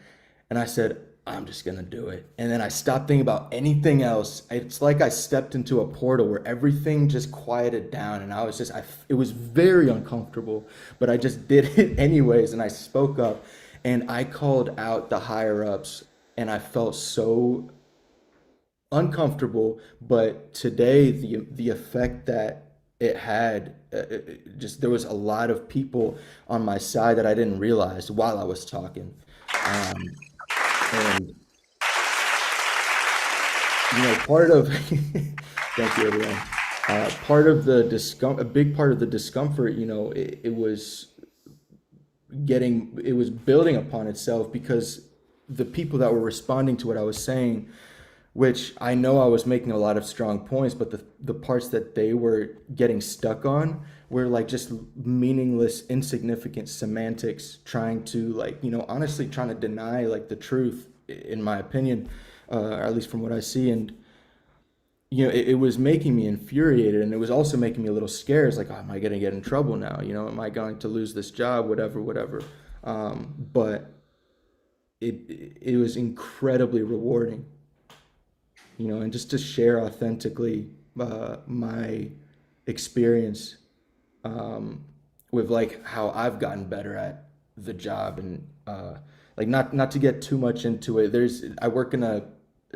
and I said, I'm just gonna do it. And then I stopped thinking about anything else. It's like I stepped into a portal where everything just quieted down, and it was very uncomfortable, but I just did it anyways. And I spoke up and I called out the higher ups, and I felt so uncomfortable. But today, the effect that it had, just there was a lot of people on my side that I didn't realize while I was talking. And part of thank you, everyone. A big part of the discomfort, it was building upon itself, because the people that were responding to what I was saying, which I know I was making a lot of strong points, but the parts that they were getting stuck on were like just meaningless, insignificant semantics, trying to honestly trying to deny like the truth, in my opinion, or at least from what I see. And it was making me infuriated, and it was also making me a little scared. It's like, oh, am I going to get in trouble now? Am I going to lose this job? Whatever. But it was incredibly rewarding, and just to share authentically my experience with like how I've gotten better at the job. And not to get too much into it, I work in a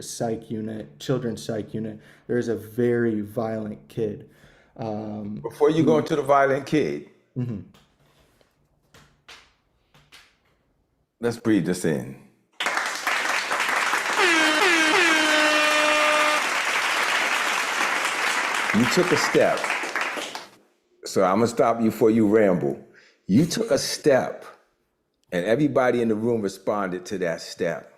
psych unit, children's psych unit. There's a very violent kid. Before you go into the violent kid, let's breathe this in. You took a step. So I'm gonna stop you before you ramble. You took a step, and everybody in the room responded to that step.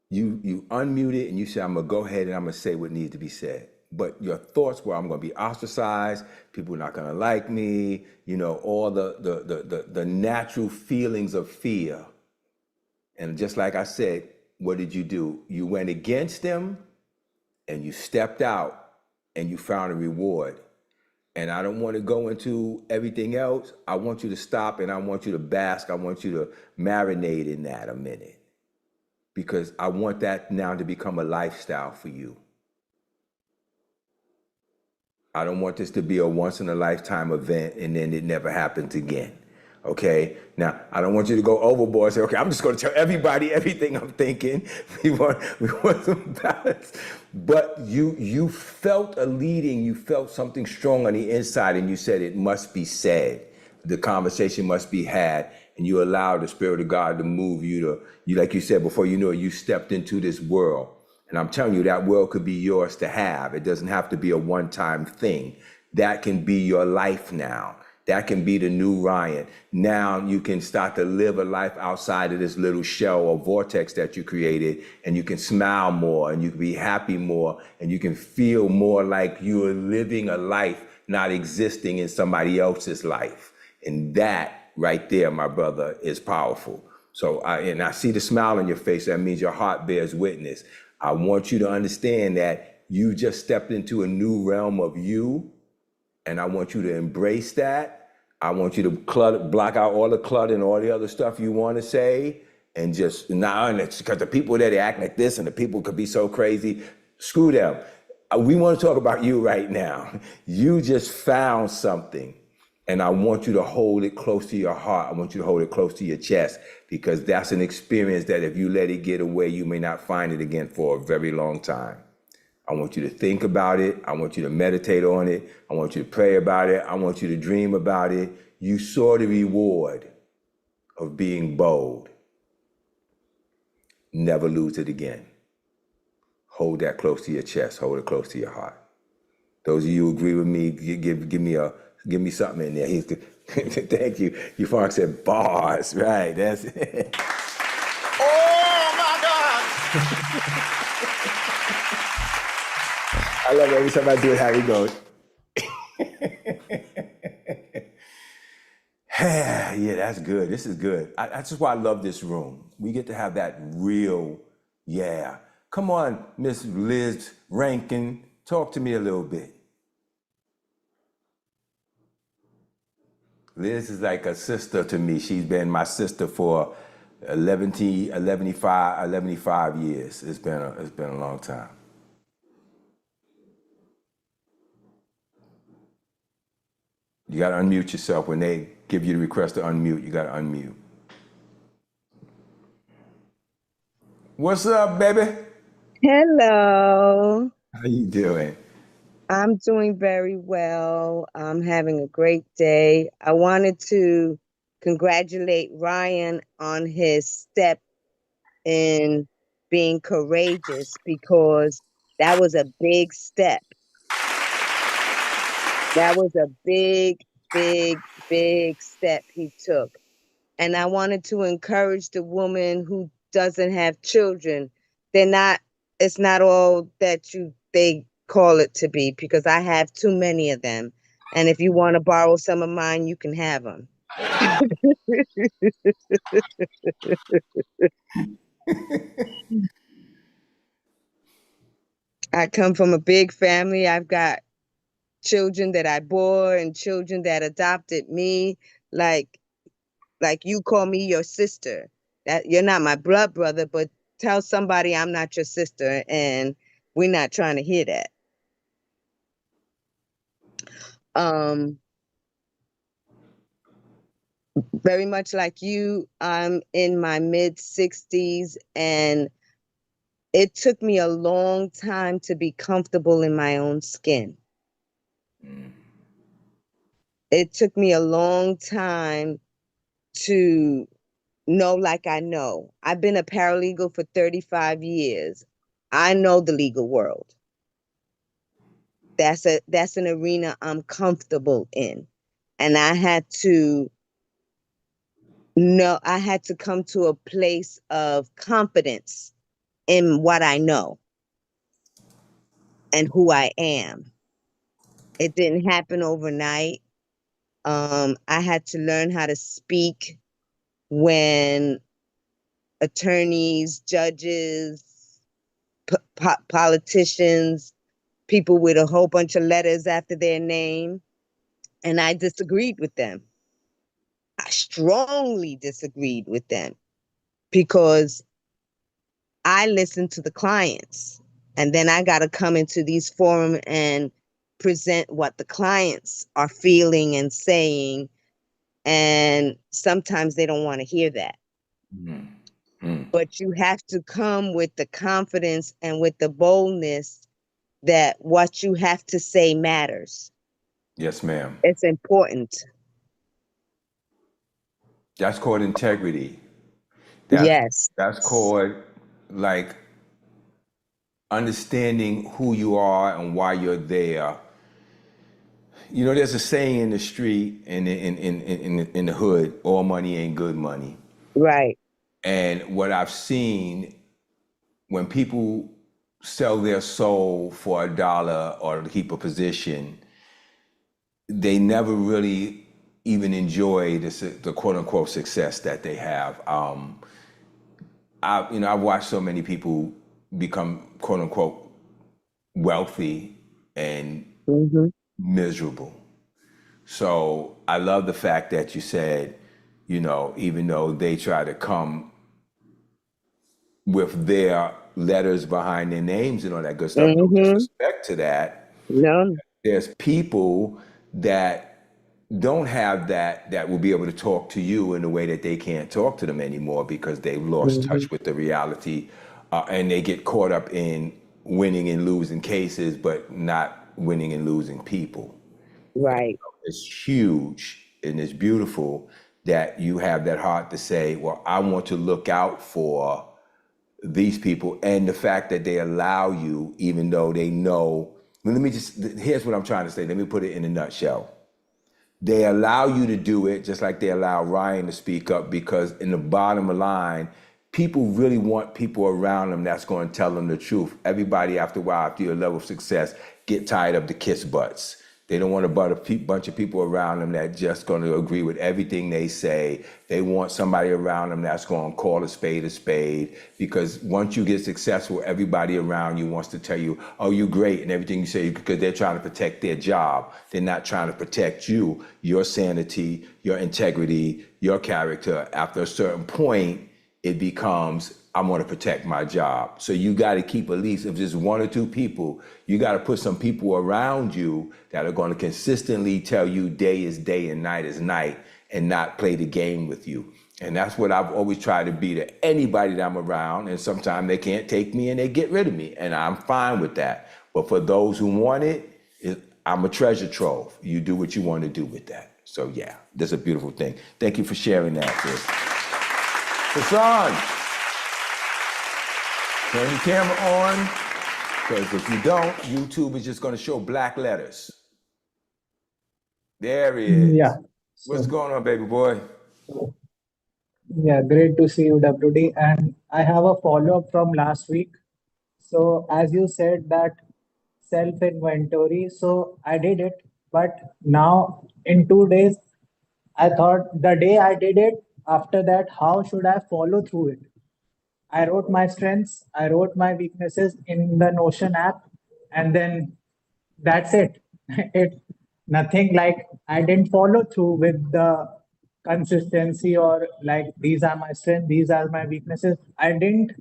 You unmuted and you said, I'm gonna go ahead and I'm gonna say what needs to be said. But your thoughts were, I'm gonna be ostracized, people are not gonna like me, all the natural feelings of fear. And just like I said, what did you do? You went against them, and you stepped out, and you found a reward. And I don't want to go into everything else. I want you to stop, and I want you to bask. I want you to marinate in that a minute, because I want that now to become a lifestyle for you. I don't want this to be a once in a lifetime event and then it never happens again. Okay. Now, I don't want you to go overboard and say, okay, I'm just going to tell everybody everything I'm thinking. We want some balance. But you felt a leading, you felt something strong on the inside, and you said it must be said. The conversation must be had, and you allowed the Spirit of God to move you like you said before, you stepped into this world. And I'm telling you, that world could be yours to have. It doesn't have to be a one-time thing. That can be your life now. That can be the new Ryan. Now you can start to live a life outside of this little shell or vortex that you created, and you can smile more, and you can be happy more, and you can feel more like you are living a life, not existing in somebody else's life. And that right there, my brother, is powerful. So I see the smile on your face. That means your heart bears witness. I want you to understand that you just stepped into a new realm of you, and I want you to embrace that. I want you to block out all the clutter and all the other stuff you want to say, and just because the people that act like this and the people could be so crazy, screw them. We want to talk about you right now. You just found something, and I want you to hold it close to your heart. I want you to hold it close to your chest, because that's an experience that if you let it get away, you may not find it again for a very long time. I want you to think about it. I want you to meditate on it. I want you to pray about it. I want you to dream about it. You saw the reward of being bold. Never lose it again. Hold that close to your chest. Hold it close to your heart. Those of you who agree with me, give me something in there. Thank you. You Frank said bars, right? That's it. Oh my God! I love it every time I do it. How he goes. Yeah, that's good. This is good. That's just why I love this room. We get to have that real, yeah. Come on, Miss Liz Rankin, talk to me a little bit. Liz is like a sister to me. She's been my sister for 11 years. It's been a long time. You got to unmute yourself. When they give you the request to unmute, you got to unmute. What's up, baby? Hello. How you doing? I'm doing very well. I'm having a great day. I wanted to congratulate Ryan on his step in being courageous because that was a big step. That was a big, big, big step he took. And I wanted to encourage the woman who doesn't have children. It's not all that they call it to be, because I have too many of them. And if you want to borrow some of mine, you can have them. I come from a big family. I've got children that I bore and children that adopted me. Like you call me your sister. That you're not my blood brother, but tell somebody I'm not your sister, and we're not trying to hear that. Very much like you, I'm in my mid-60s, and it took me a long time to be comfortable in my own skin. It took me a long time to know like I know. I've been a paralegal for 35 years. I know the legal world. That's an arena I'm comfortable in. And I had to come to a place of confidence in what I know and who I am. It didn't happen overnight. I had to learn how to speak when attorneys, judges, politicians, people with a whole bunch of letters after their name, and I disagreed with them. I strongly disagreed with them because I listened to the clients, and then I got to come into these forums and present what the clients are feeling and saying, and sometimes they don't want to hear that. But you have to come with the confidence and with the boldness that what you have to say matters. Yes, ma'am. It's important. That's called integrity. Yes. That's called like understanding who you are and why you're there. You know, there's a saying in the street in the hood: all money ain't good money. Right. And what I've seen when people sell their soul for $1 or to keep a position, they never really even enjoy the quote unquote success that they have. I've watched so many people become quote unquote wealthy and miserable. So I love the fact that you said, even though they try to come with their letters behind their names and all that good stuff, no disrespect to that. No. There's people that don't have that will be able to talk to you in a way that they can't talk to them anymore because they've lost touch with the reality, and they get caught up in winning and losing cases, but not winning and losing people. Right. It's huge and it's beautiful that you have that heart to say, well, I want to look out for these people, and the fact that they allow you, even though they know. Here's what I'm trying to say. Let me put it in a nutshell. They allow you to do it just like they allow Ryan to speak up, because in the bottom line, people really want people around them that's going to tell them the truth. Everybody, after a while, after your level of success, get tired of the kiss butts. They don't want a bunch of people around them that just going to agree with everything they say. They want somebody around them that's going to call a spade, because once you get successful, everybody around you wants to tell you, oh, you're great, and everything you say, because they're trying to protect their job. They're not trying to protect you, your sanity, your integrity, your character. After a certain point, it becomes, I want to protect my job. So you got to keep, at least if there's one or two people, you got to put some people around you that are going to consistently tell you day is day and night is night, and not play the game with you. And that's what I've always tried to be to anybody that I'm around. And sometimes they can't take me and they get rid of me, and I'm fine with that. But for those who want it, I'm a treasure trove. You do what you want to do with that. So yeah, that's a beautiful thing. Thank you for sharing that, sis. Hassan, turn your camera on, because if you don't, YouTube is just going to show black letters. There he is. Yeah. What's So, going on, baby boy? yeah, great to see you, WD. And I have a follow-up from last week. So, as you said that self-inventory, so I did it, but now in 2 days, I thought the day I did it, after that, how should I follow through it? I wrote my strengths, I wrote my weaknesses in the Notion app, and then that's it. It nothing like I didn't follow through with the consistency, or like these are my strengths, these are my weaknesses. I didn't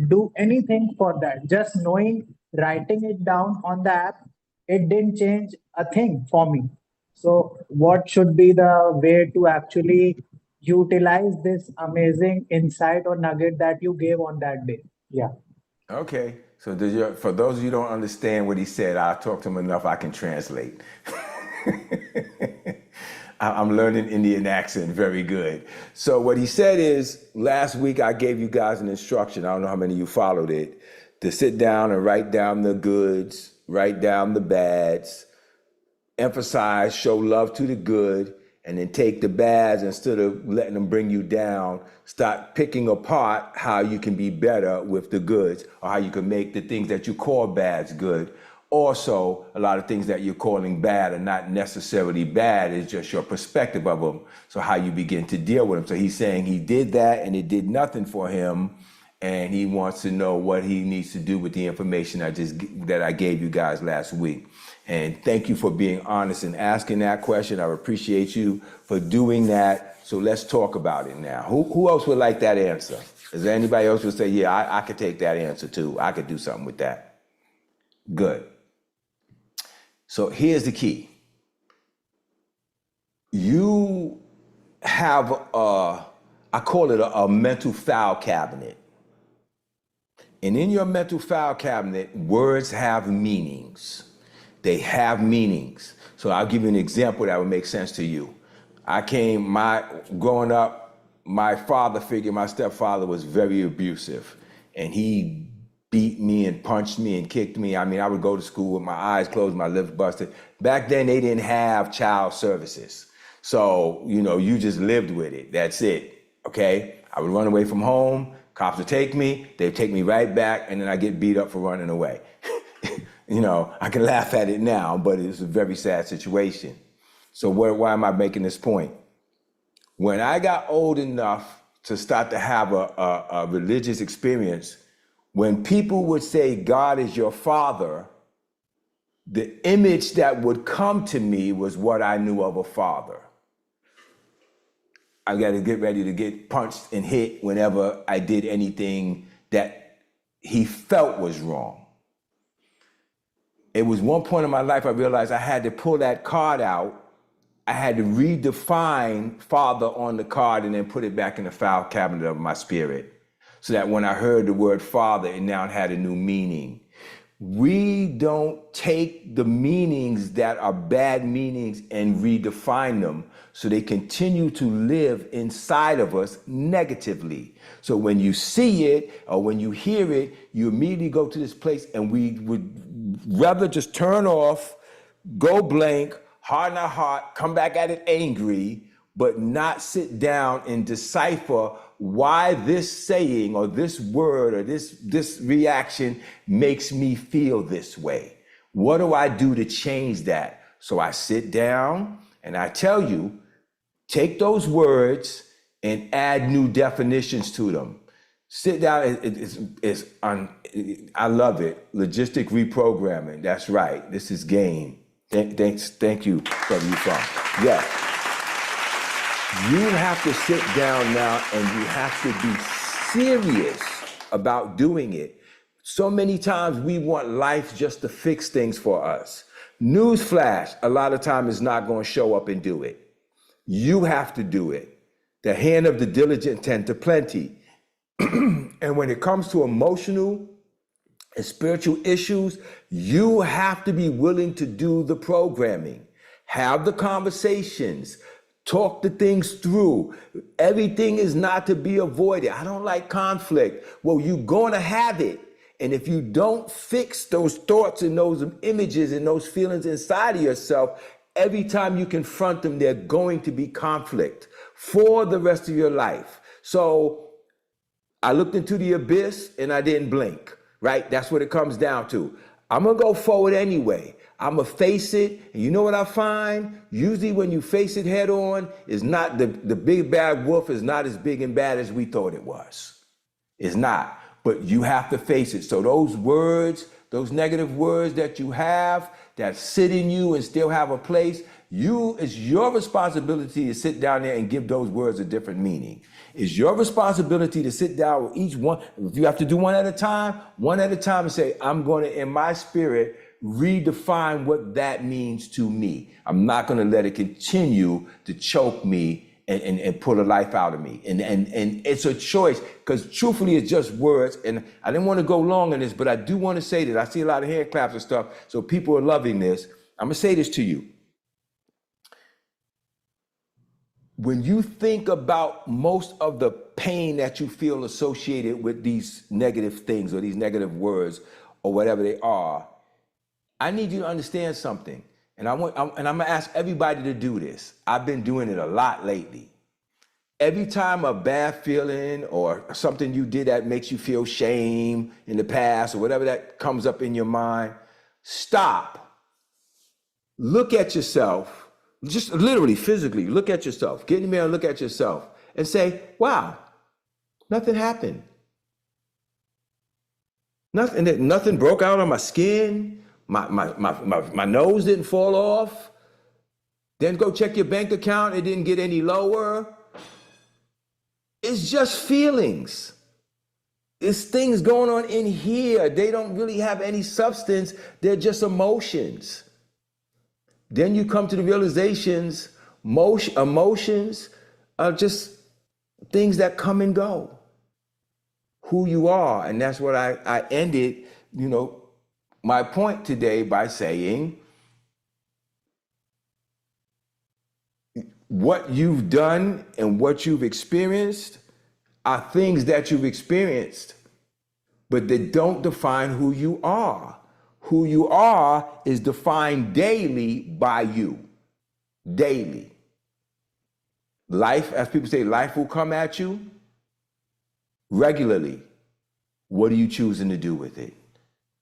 do anything for that. Just knowing, writing it down on the app, it didn't change a thing for me. So, what should be the way to actually utilize this amazing insight or nugget that you gave on that day? Yeah. Okay, so for those of you who don't understand what he said, I talked to him enough I can translate. I'm learning Indian accent very good. So what he said is, last week I gave you guys an instruction, I don't know how many of you followed it, to sit down and write down the goods, write down the bads, emphasize, show love to the good, and then take the bads, instead of letting them bring you down, start picking apart how you can be better with the goods, or how you can make the things that you call bads good. Also, a lot of things that you're calling bad are not necessarily bad, it's just your perspective of them. So how you begin to deal with them. So he's saying he did that and it did nothing for him, and he wants to know what he needs to do with the information that I gave you guys last week. And thank you for being honest and asking that question. I appreciate you for doing that. So let's talk about it now. Who else would like that answer? Is there anybody else who would say, yeah, I could take that answer too. I could do something with that. Good. So here's the key. You have I call it a mental file cabinet. And in your mental file cabinet, words have meanings. They have meanings. So I'll give you an example that would make sense to you. Growing up, my father figure, my stepfather, was very abusive, and he beat me and punched me and kicked me. I mean, I would go to school with my eyes closed, my lips busted. Back then, they didn't have child services. So, you just lived with it. That's it, okay? I would run away from home. Cops would take me. They'd take me right back, and then I get beat up for running away. I can laugh at it now, but it's a very sad situation. So why am I making this point? When I got old enough to start to have a religious experience, when people would say God is your father, the image that would come to me was what I knew of a father. I got to get ready to get punched and hit whenever I did anything that he felt was wrong. It was one point in my life I realized I had to pull that card out. I had to redefine father on the card and then put it back in the file cabinet of my spirit, so that when I heard the word father, it now had a new meaning. We don't take the meanings that are bad meanings and redefine them so they continue to live inside of us negatively. So when you see it or when you hear it, you immediately go to this place, and we would rather just turn off, go blank, heart in our heart, come back at it angry, but not sit down and decipher why this saying or this word or this reaction makes me feel this way. What do I do to change that? So I sit down and I tell you, take those words and add new definitions to them. Sit down, I love it. Logistic reprogramming, that's right. This is game. Thank you, wherever you from. Yeah. You have to sit down now and you have to be serious about doing it. So many times we want life just to fix things for us. Newsflash, a lot of time is not going to show up and do it. You have to do it. The hand of the diligent tend to plenty. And when it comes to emotional and spiritual issues, you have to be willing to do the programming, have the conversations, talk the things through. Everything is not to be avoided. I don't like conflict. Well, you're going to have it. And if you don't fix those thoughts and those images and those feelings inside of yourself, every time you confront them, they're going to be conflict for the rest of your life. So I looked into the abyss and I didn't blink, right? That's what it comes down to. I'm going to go forward anyway. I'm going to face it. And you know what I find? Usually when you face it head on, is not the big bad wolf is not as big and bad as we thought it was. It's not. But you have to face it. So those words, those negative words that you have that sit in you and still have a place, it's your responsibility to sit down there and give those words a different meaning. It's your responsibility to sit down with each one. If you have to do one at a time and say, I'm going to, in my spirit, redefine what that means to me. I'm not going to let it continue to choke me and pull a life out of me. And it's a choice, because truthfully, it's just words. And I didn't want to go long on this, but I do want to say that I see a lot of hand claps and stuff, so people are loving this. I'm going to say this to you. When you think about most of the pain that you feel associated with these negative things or these negative words or whatever they are, I need you to understand something. And I'm gonna ask everybody to do this. I've been doing it a lot lately. Every time a bad feeling or something you did that makes you feel shame in the past or whatever that comes up in your mind, stop. Look at yourself. Just literally, physically, look at yourself. Get in the mirror and look at yourself and say, wow, nothing happened. Nothing broke out on my skin. My nose didn't fall off. Then go check your bank account. It didn't get any lower. It's just feelings. It's things going on in here. They don't really have any substance. They're just emotions. Then you come to the realizations, emotions are just things that come and go. Who you are. And that's what I ended, my point today by saying, what you've done and what you've experienced are things that you've experienced, but they don't define who you are. Who you are is defined daily by you. Daily. Life, as people say, life will come at you regularly. What are you choosing to do with it?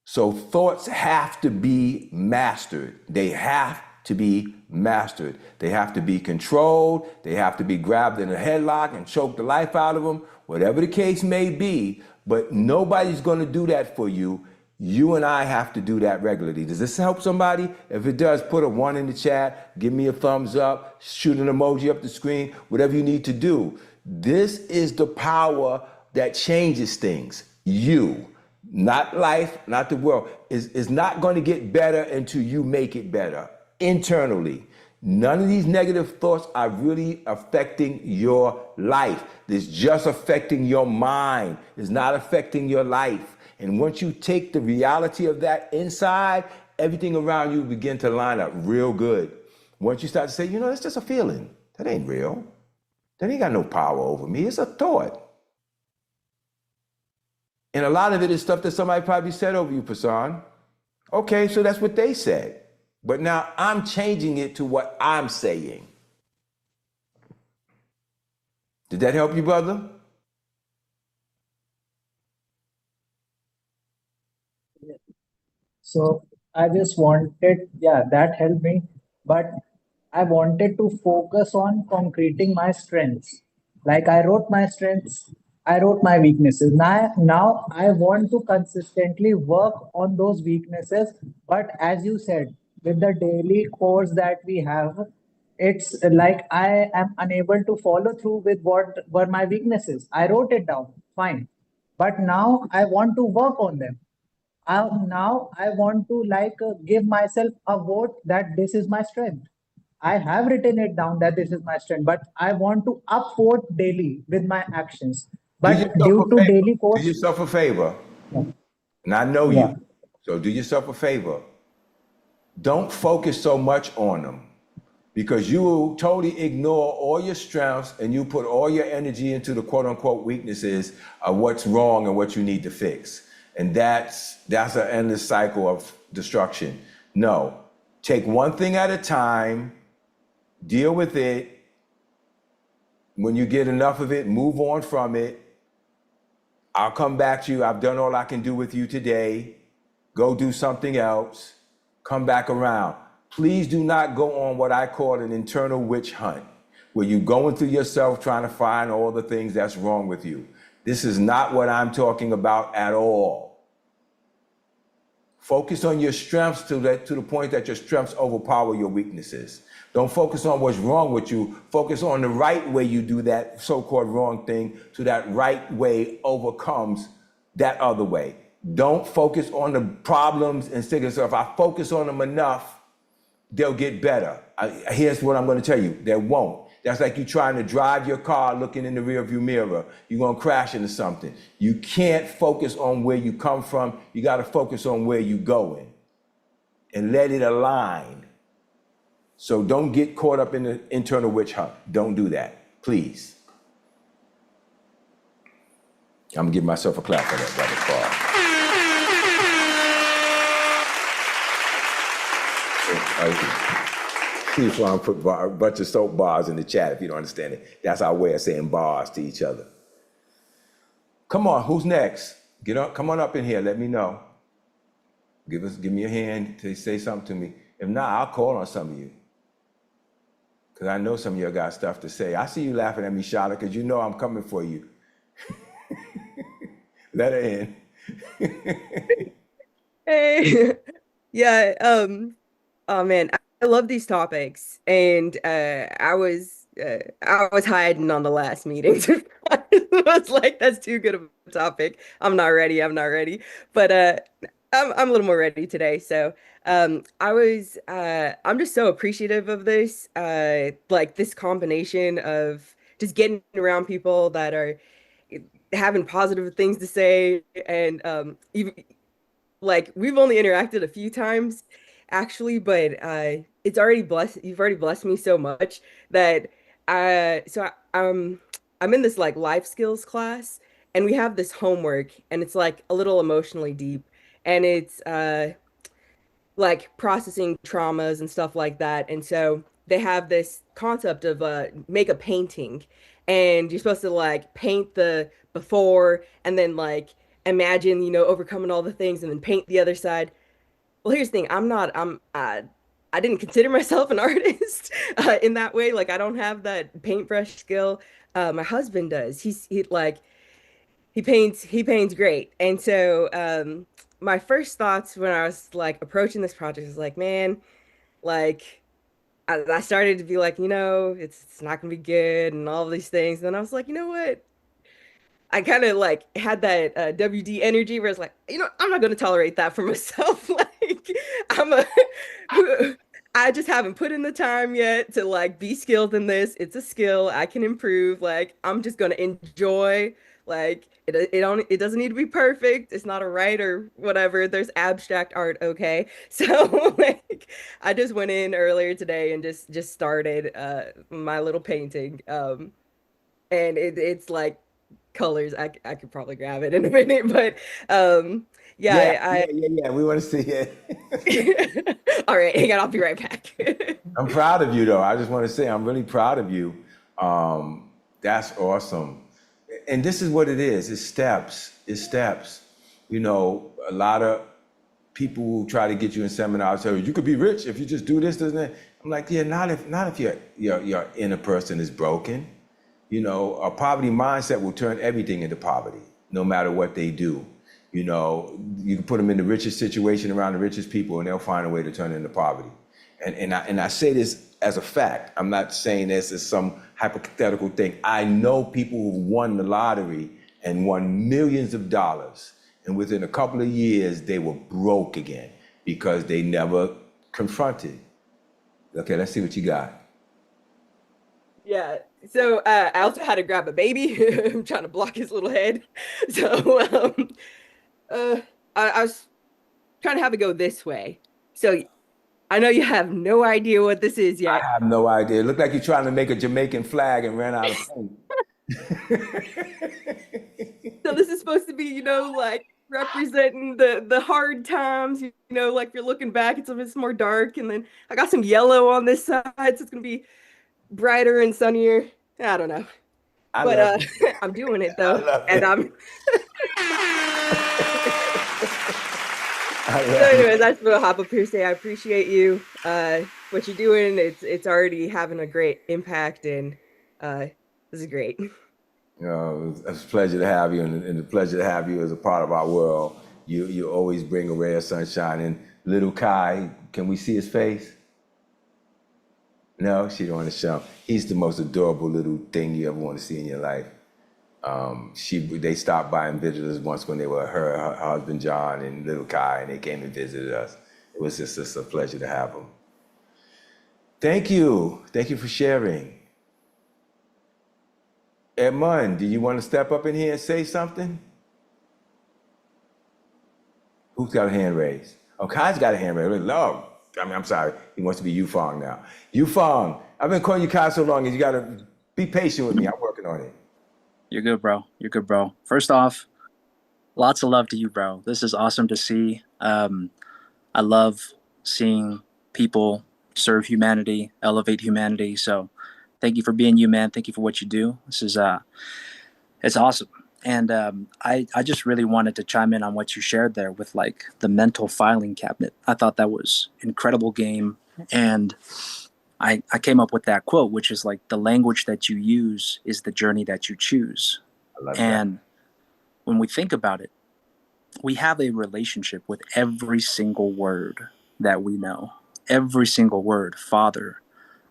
So thoughts have to be mastered. They have to be mastered. They have to be controlled. They have to be grabbed in a headlock and choke the life out of them, whatever the case may be. But nobody's going to do that for you. You and I have to do that regularly. Does this help somebody? If it does, put a 1 in the chat, give me a thumbs up, shoot an emoji up the screen, whatever you need to do. This is the power that changes things. You, not life, not the world, is not going to get better until you make it better internally. None of these negative thoughts are really affecting your life. It's just affecting your mind. It's not affecting your life. And once you take the reality of that inside, everything around you begin to line up real good. Once you start to say, it's just a feeling. That ain't real. That ain't got no power over me. It's a thought. And a lot of it is stuff that somebody probably said over you, Pasan. Okay, so that's what they said. But now I'm changing it to what I'm saying. Did that help you, brother? So I just wanted, yeah, that helped me. But I wanted to focus on concreting my strengths. Like I wrote my strengths, I wrote my weaknesses. Now I want to consistently work on those weaknesses. But as you said, with the daily course that we have, it's like I am unable to follow through with what were my weaknesses. I wrote it down, fine. But now I want to work on them. Now I want to give myself a vote that this is my strength. I have written it down that this is my strength, but I want to upvote daily with my actions. Do But yourself due a to favor. daily Do course, yourself a favor. yeah, And I know yeah, you. So do yourself a favor. Don't focus so much on them because you will totally ignore all your strengths and you put all your energy into the quote unquote weaknesses of what's wrong and what you need to fix. And that's an endless cycle of destruction. No, take one thing at a time, deal with it. When you get enough of it, move on from it. I'll come back to you. I've done all I can do with you today. Go do something else. Come back around. Please do not go on what I call an internal witch hunt, where you're going through yourself trying to find all the things that's wrong with you. This is not what I'm talking about at all. Focus on your strengths to the point that your strengths overpower your weaknesses. Don't focus on what's wrong with you. Focus on the right way you do that so-called wrong thing so that right way overcomes that other way. Don't focus on the problems and say to yourself, if I focus on them enough, they'll get better. Here's what I'm going to tell you. They won't. That's like you trying to drive your car looking in the rearview mirror. You're going to crash into something. You can't focus on where you come from. You got to focus on where you're going and let it align. So don't get caught up in the internal witch hunt. Don't do that, please. I'm going to give myself a clap for that, brother Carl. Please want to put a bunch of soap bars in the chat if you don't understand it. That's our way of saying bars to each other. Come on, who's next? Get up, come on up in here. Let me know. Give me a hand to say something to me. If not, I'll call on some of you. Because I know some of you got stuff to say. I see you laughing at me, Charlotte, because you know I'm coming for you. Let her in. Hey. Yeah, oh man, I love these topics. And I was hiding on the last meeting. I was like, that's too good of a topic. I'm not ready. I'm not ready. But I'm a little more ready today. So I'm just so appreciative of this. Like this combination of just getting around people that are having positive things to say and even like we've only interacted a few times actually, but it's already blessed you've already blessed me so much that I'm in this like life skills class and we have this homework and it's like a little emotionally deep and it's like processing traumas and stuff like that. And so they have this concept of make a painting and you're supposed to like paint the before and then like imagine, overcoming all the things and then paint the other side. Well, here's the thing. I didn't consider myself an artist in that way. Like I don't have that paintbrush skill. My husband does. He paints great. And so my first thoughts when I was like approaching this project was like, man, like I started to be like, it's not gonna be good and all these things. And then I was like, you know what? I kind of like had that WD energy where it's like, I'm not going to tolerate that for myself. Like, I'm a, I just haven't put in the time yet to like be skilled in this. It's a skill I can improve. Like, I'm just going to enjoy. Like, it doesn't need to be perfect. It's not a right or whatever. There's abstract art, okay? So like, I just went in earlier today and just started my little painting. And it's like colors, I could probably grab it in a minute, but Yeah. We want to see it. all right, hang on, I'll be right back. I'm proud of you, though. I just want to say I'm really proud of you. That's awesome. And this is what it is. It's steps. It's steps. You know, a lot of people who try to get you in seminars say, you could be rich if you just do this, doesn't it? I'm like, yeah, not if your inner person is broken. You know, a poverty mindset will turn everything into poverty, no matter what they do. You know, you can put them in the richest situation around the richest people, and they'll find a way to turn it into poverty. And I say this as a fact. I'm not saying this as some hypothetical thing. I know people who won the lottery and won millions of dollars, and within a couple of years, they were broke again because they never confronted. Okay, let's see what you got. Yeah. So I also had to grab a baby. I'm trying to block his little head. So I was trying to have it go this way. So I know you have no idea what this is yet. I have no idea. It looked like you're trying to make a Jamaican flag and ran out of paint. So this is supposed to be, you know, like representing the hard times, you know, like if you're looking back, it's more dark. And then I got some yellow on this side, so it's gonna be brighter and sunnier. I don't know. But I'm doing it though. And I'm so anyways, I just want to hop up here and say I appreciate you. What you're doing, it's already having a great impact, and this is great. You know, it's a pleasure to have you, and a pleasure to have you as a part of our world. You always bring a ray of sunshine. And little Kai, can we see his face? No, she don't want to show him. He's the most adorable little thing you ever want to see in your life. They stopped by and visited us once when they were her husband John and little Kai, and they came and visited us. It was just a pleasure to have them. Thank you for sharing. Edmund, do you want to step up in here and say something? Who's got a hand raised? Oh, Kai's got a hand raised. Love. I'm sorry. He wants to be Yufong now. Yufong, I've been calling you Kai so long, and you got to be patient with me. I'm working on it. You're good, bro. You're good, bro. First off, lots of love to you, bro. This is awesome to see. I love seeing people serve humanity, elevate humanity. So thank you for being you, man. Thank you for what you do. This is, it's awesome. And I just really wanted to chime in on what you shared there with like the mental filing cabinet. I thought that was incredible game. And I came up with that quote, which is like, the language that you use is the journey that you choose. I love and that. When we think about it, we have a relationship with every single word that we know. Every single word: Father,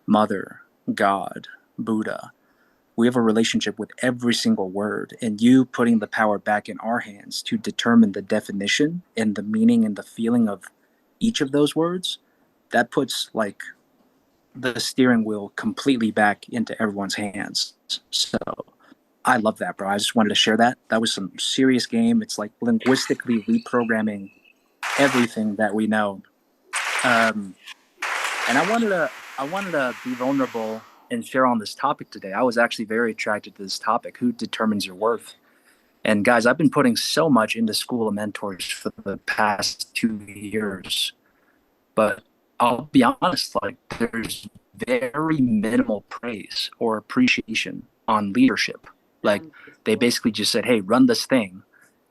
Mother, God, Buddha. We have a relationship with every single word, and you putting the power back in our hands to determine the definition and the meaning and the feeling of each of those words, that puts like the steering wheel completely back into everyone's hands. So I love that, bro. I just wanted to share that. That was some serious game. It's like linguistically reprogramming everything that we know. And I wanted to be vulnerable and share on this topic today. I was actually very attracted to this topic: who determines your worth? And guys, I've been putting so much into School of Mentors for the past 2 years, but I'll be honest, like there's very minimal praise or appreciation on leadership. Like they basically just said, hey, run this thing,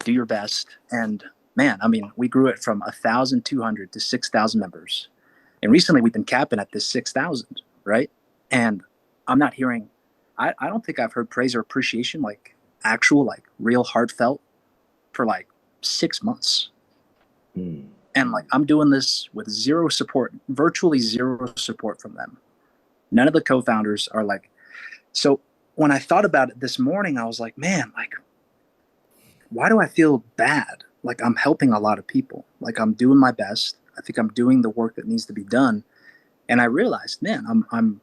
do your best. And man, I mean, we grew it from 1,200 to 6,000 members. And recently we've been capping at this 6,000, right? And I'm not hearing, I don't think I've heard praise or appreciation, like actual, like real heartfelt, for like 6 months. And like, I'm doing this with zero support, virtually zero support from them. None of the co-founders are like, so when I thought about it this morning, I was like, man, like, why do I feel bad? Like I'm helping a lot of people. Like I'm doing my best. I think I'm doing the work that needs to be done. And I realized, man, I'm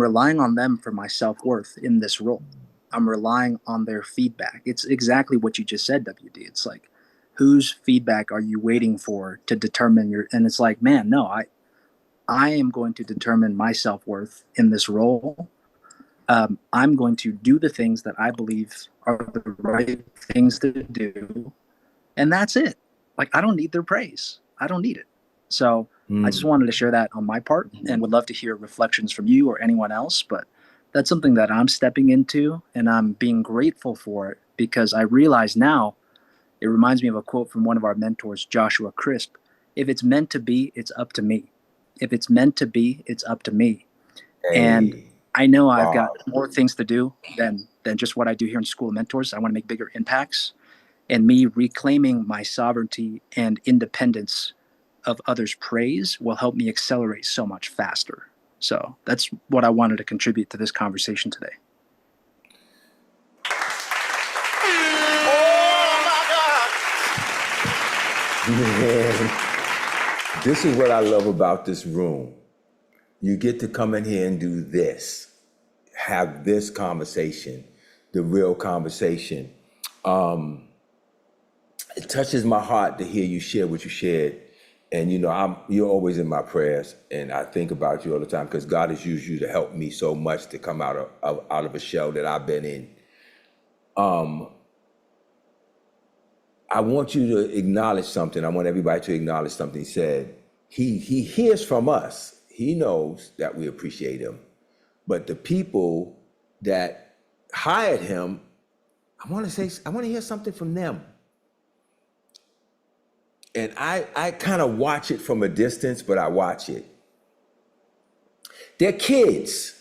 relying on them for my self-worth in this role. I'm relying on their feedback. It's exactly what you just said, WD. It's like, whose feedback are you waiting for to determine your, and it's like, man, no, I am going to determine my self-worth in this role. I'm going to do the things that I believe are the right things to do, and that's it. Like, I don't need their praise. I don't need it. So I just wanted to share that on my part, and would love to hear reflections from you or anyone else. But that's something that I'm stepping into, and I'm being grateful for it, because I realize now, it reminds me of a quote from one of our mentors, Joshua Crisp. If it's meant to be, it's up to me. If it's meant to be, it's up to me. And I know I've got more things to do than just what I do here in School of Mentors. I want to make bigger impacts, and me reclaiming my sovereignty and independence of others' praise will help me accelerate so much faster. So that's what I wanted to contribute to this conversation today. Man, this is what I love about this room. You get to come in here and do this, have this conversation, the real conversation. It touches my heart to hear you share what you shared. And you're always in my prayers, and I think about you all the time, because God has used you to help me so much to come out of a shell that I've been in. I want you to acknowledge something. I want everybody to acknowledge something he said. He hears from us. He knows that we appreciate him. But the people that hired him, I want to hear something from them. And I kind of watch it from a distance, but I watch it. They're kids.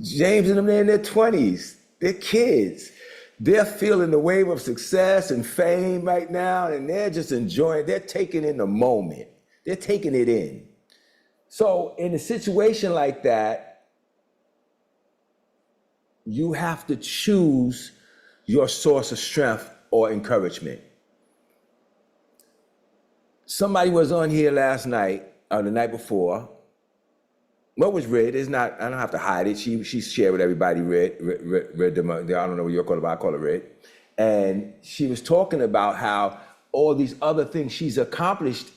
James and them, they're in their 20s. They're kids. They're feeling the wave of success and fame right now, and they're just enjoying it. They're taking in the moment. They're taking it in. So in a situation like that, you have to choose your source of strength or encouragement. Somebody was on here last night, or the night before. What was read is not, I don't have to hide it. She shared with everybody, read them. I don't know what you're calling it, but I call it read. And she was talking about how all these other things she's accomplished,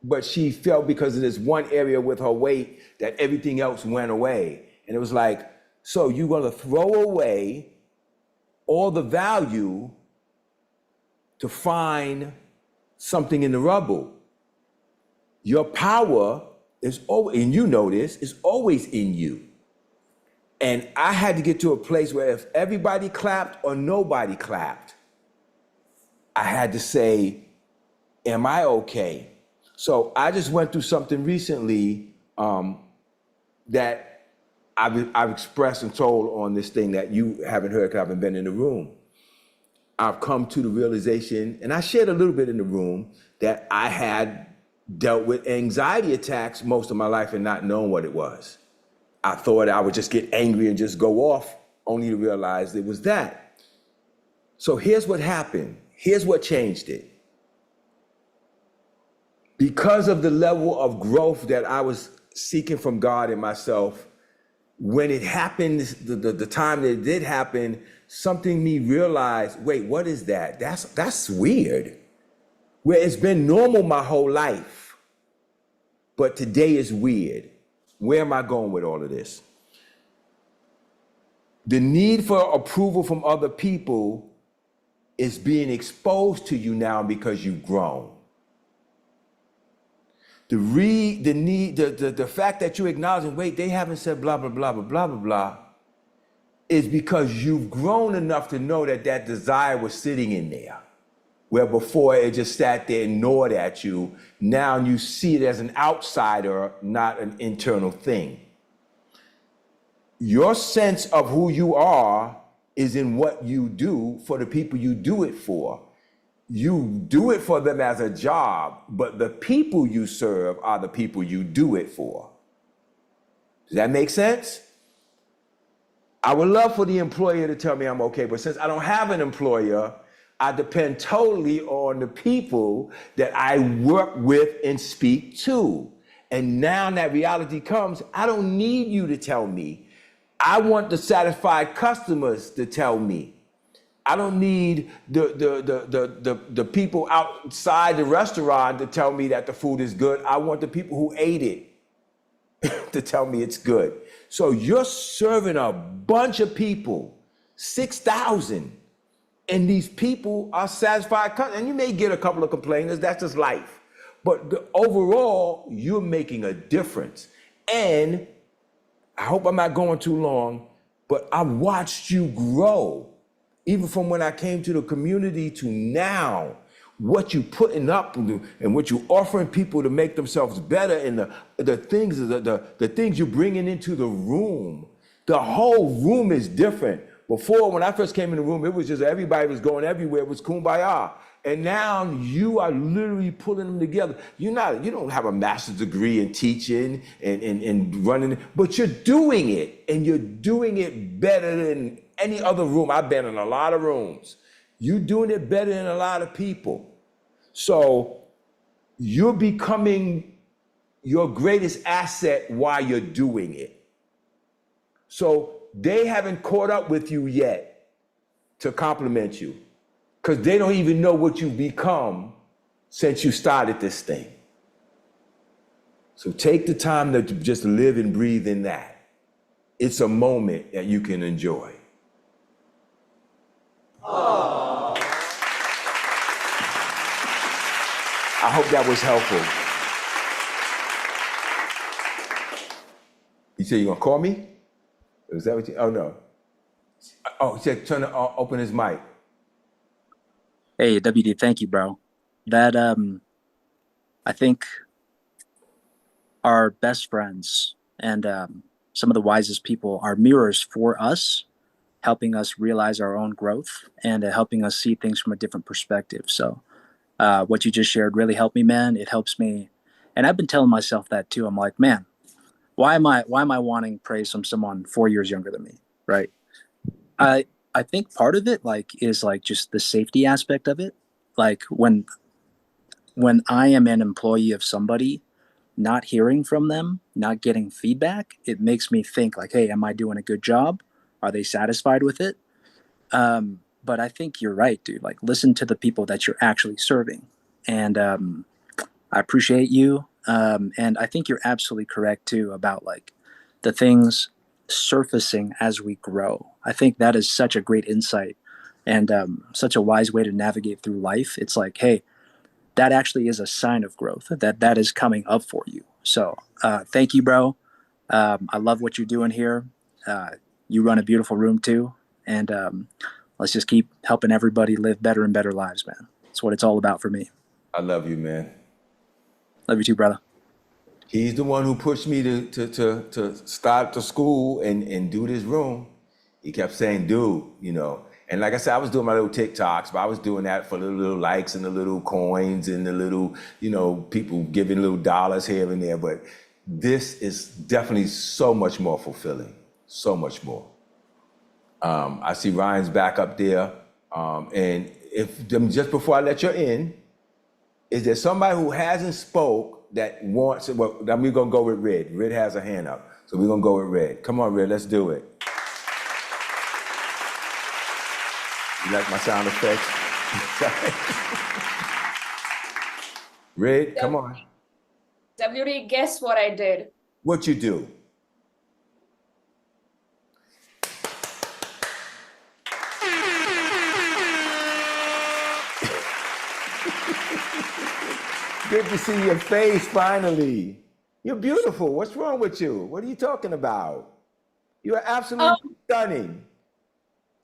but she felt because of this one area with her weight that everything else went away. And it was like, so you're gonna throw away all the value to find something in the rubble. Your power is always, and you know this, is always in you. And I had to get to a place where if everybody clapped or nobody clapped, I had to say, am I okay? So I just went through something recently that I've expressed and told on this thing that you haven't heard because I haven't been in the room. I've come to the realization, and I shared a little bit in the room, that I had dealt with anxiety attacks most of my life and not knowing what it was. I thought I would just get angry and just go off, only to realize it was that. So here's what happened. Here's what changed it. Because of the level of growth that I was seeking from God and myself, when it happened, the time that it did happen, something me realized, wait, what is that? That's weird. Where it's been normal my whole life, but today is weird. Where am I going with all of this? The need for approval from other people is being exposed to you now because you've grown. The fact that you're acknowledging, wait, they haven't said blah, blah, blah, blah, blah, blah, blah, is because you've grown enough to know that that desire was sitting in there. Where before it just sat there and gnawed at you, now you see it as an outsider, not an internal thing. Your sense of who you are is in what you do for the people you do it for. You do it for them as a job, but the people you serve are the people you do it for. Does that make sense? I would love for the employer to tell me I'm okay, but since I don't have an employer, I depend totally on the people that I work with and speak to. And now that reality comes, I don't need you to tell me. I want the satisfied customers to tell me. I don't need the people outside the restaurant to tell me that the food is good. I want the people who ate it to tell me it's good. So you're serving a bunch of people, 6,000, and these people are satisfied. And you may get a couple of complainers, that's just life. But overall, you're making a difference. And I hope I'm not going too long, but I watched you grow, even from when I came to the community to now. What you putting up and what you offering people to make themselves better, and the things you're bringing into the room. The whole room is different. Before, when I first came in the room, it was just everybody was going everywhere. It was kumbaya. And now you are literally pulling them together. You don't have a master's degree in teaching and running, but you're doing it, and you're doing it better than any other room. I've been in a lot of rooms. You're doing it better than a lot of people. So you're becoming your greatest asset while you're doing it. So they haven't caught up with you yet to compliment you, because they don't even know what you've become since you started this thing. So take the time to just live and breathe in that. It's a moment that you can enjoy. I hope that was helpful. You said you're gonna call me? Is that what you, oh no. Oh, he said turn to open his mic. Hey, WD, thank you, bro. That, I think our best friends and some of the wisest people are mirrors for us, helping us realize our own growth and helping us see things from a different perspective. So what you just shared really helped me, man. It helps me. And I've been telling myself that too. I'm like, man, why am I wanting praise from someone 4 years younger than me, right? I think part of it is just the safety aspect of it. Like when I am an employee of somebody, not hearing from them, not getting feedback, it makes me think like, hey, am I doing a good job? Are they satisfied with it? But I think you're right, dude. Like, listen to the people that you're actually serving. And I appreciate you. And I think you're absolutely correct too about like the things surfacing as we grow. I think that is such a great insight and such a wise way to navigate through life. It's like, hey, that actually is a sign of growth, that is coming up for you. So thank you, bro. I love what you're doing here. You run a beautiful room too. And let's just keep helping everybody live better and better lives, man. That's what it's all about for me. I love you, man. Love you too, brother. He's the one who pushed me to start the school and do this room. He kept saying, dude, and like I said, I was doing my little TikToks, but I was doing that for the little likes and the little coins and the little, people giving little dollars here and there. But this is definitely so much more fulfilling, so much more. I see Ryan's back up there. And just before I let you in, is there somebody who hasn't spoke that wants, well, then we're gonna go with Red. Red has a hand up, so we're gonna go with Red. Come on, Red, let's do it. You like my sound effects? Red, come on. WD, guess what I did? What you do? Good to see your face finally. You're beautiful. What's wrong with you? What are you talking about? You're absolutely stunning.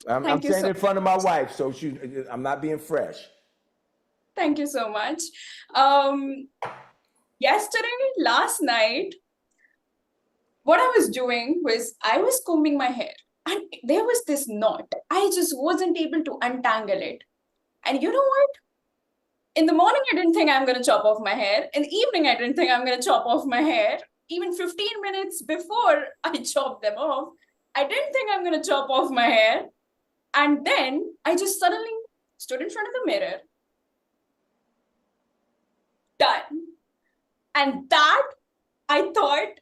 I'm saying it in front of my wife, so I'm not being fresh. Thank you so much. Last night, what I was doing was I was combing my hair and there was this knot. I just wasn't able to untangle it. And you know what? In the morning, I didn't think I'm going to chop off my hair. In the evening, I didn't think I'm going to chop off my hair. Even 15 minutes before I chopped them off, I didn't think I'm going to chop off my hair. And then I just suddenly stood in front of the mirror. Done. And that, I thought,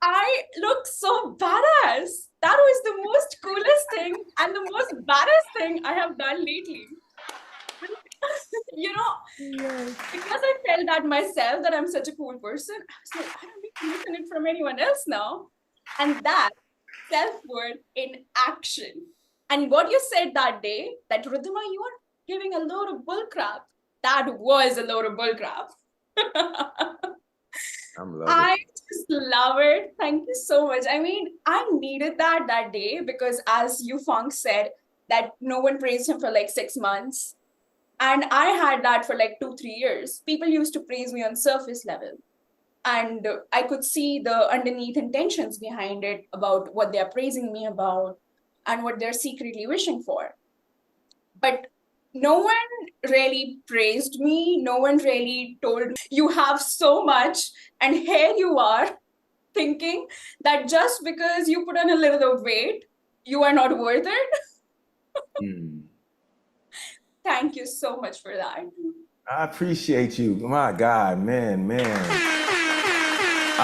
I look so badass. That was the most coolest thing and the most badass thing I have done lately. Because I felt that myself, that I'm such a cool person, I was like, I don't need to listen it from anyone else now. And that self-worth in action. And what you said that day, that Ridhima, you are giving a load of bull crap. That was a load of bull crap. I'm loving I it. just love it. Thank you so much. I mean, I needed that day because, as you Funk said, that no one praised him for like 6 months. And I had that for like 2, 3 years. People used to praise me on surface level. And I could see the underneath intentions behind it about what they're praising me about and what they're secretly wishing for. But no one really praised me. No one really told me, you have so much, and here you are thinking that just because you put on a little of weight, you are not worth it. Mm. Thank you so much for that. I appreciate you. My God, man.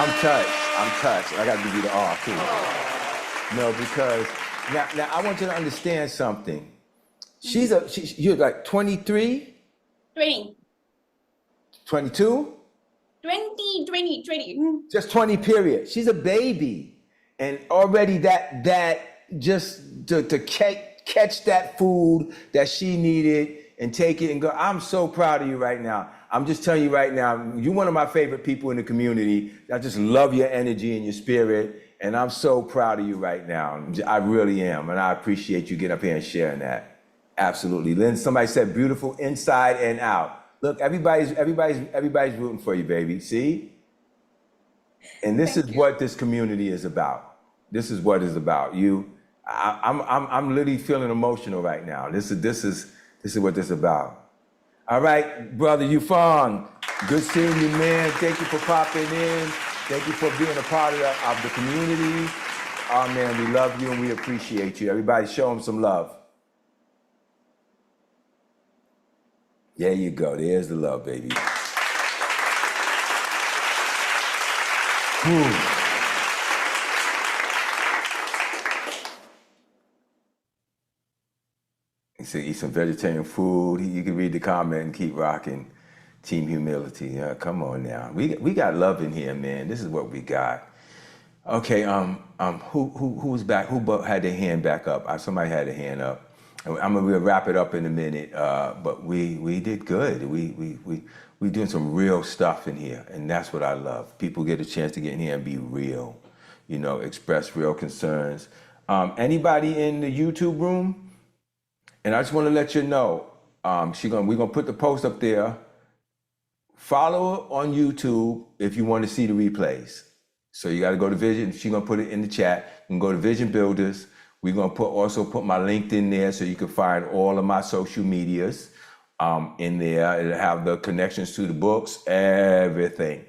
I'm touched. I got to give you the R too. No, because now I want you to understand something. You're like 23, 20, 22, 20. just 20 period. She's a baby. And already that just to catch that food that she needed and take it and go. I'm so proud of you right now. I'm just telling you right now, you're one of my favorite people in the community. I just love your energy and your spirit. And I'm so proud of you right now. I really am. And I appreciate you getting up here and sharing that. Absolutely. Lynn, somebody said beautiful inside and out. Look, everybody's rooting for you, baby. See? And this is what this community is about. This is what it's about. I'm literally feeling emotional right now. This is what this is about. All right, brother Yufong, good seeing you, man. Thank you for popping in. Thank you for being a part of the community. Oh, man, we love you and we appreciate you. Everybody show him some love. There you go. There's the love, baby. Whew. He said, eat some vegetarian food. You can read the comment and keep rocking. Team humility. Yeah, come on now. We got love in here, man. This is what we got. Okay. Who's back? Who had their hand back up? Somebody had a hand up. We'll wrap it up in a minute. But we did good. We doing some real stuff in here, and that's what I love. People get a chance to get in here and be real. Express real concerns. Anybody in the YouTube room? And I just want to let you know, we're gonna put the post up there. Follow her on YouTube if you want to see the replays. So you got to go to Vision. She's gonna put it in the chat. You can go to Vision Builders. We're gonna also put my LinkedIn there so you can find all of my social medias in there. It'll have the connections to the books, everything.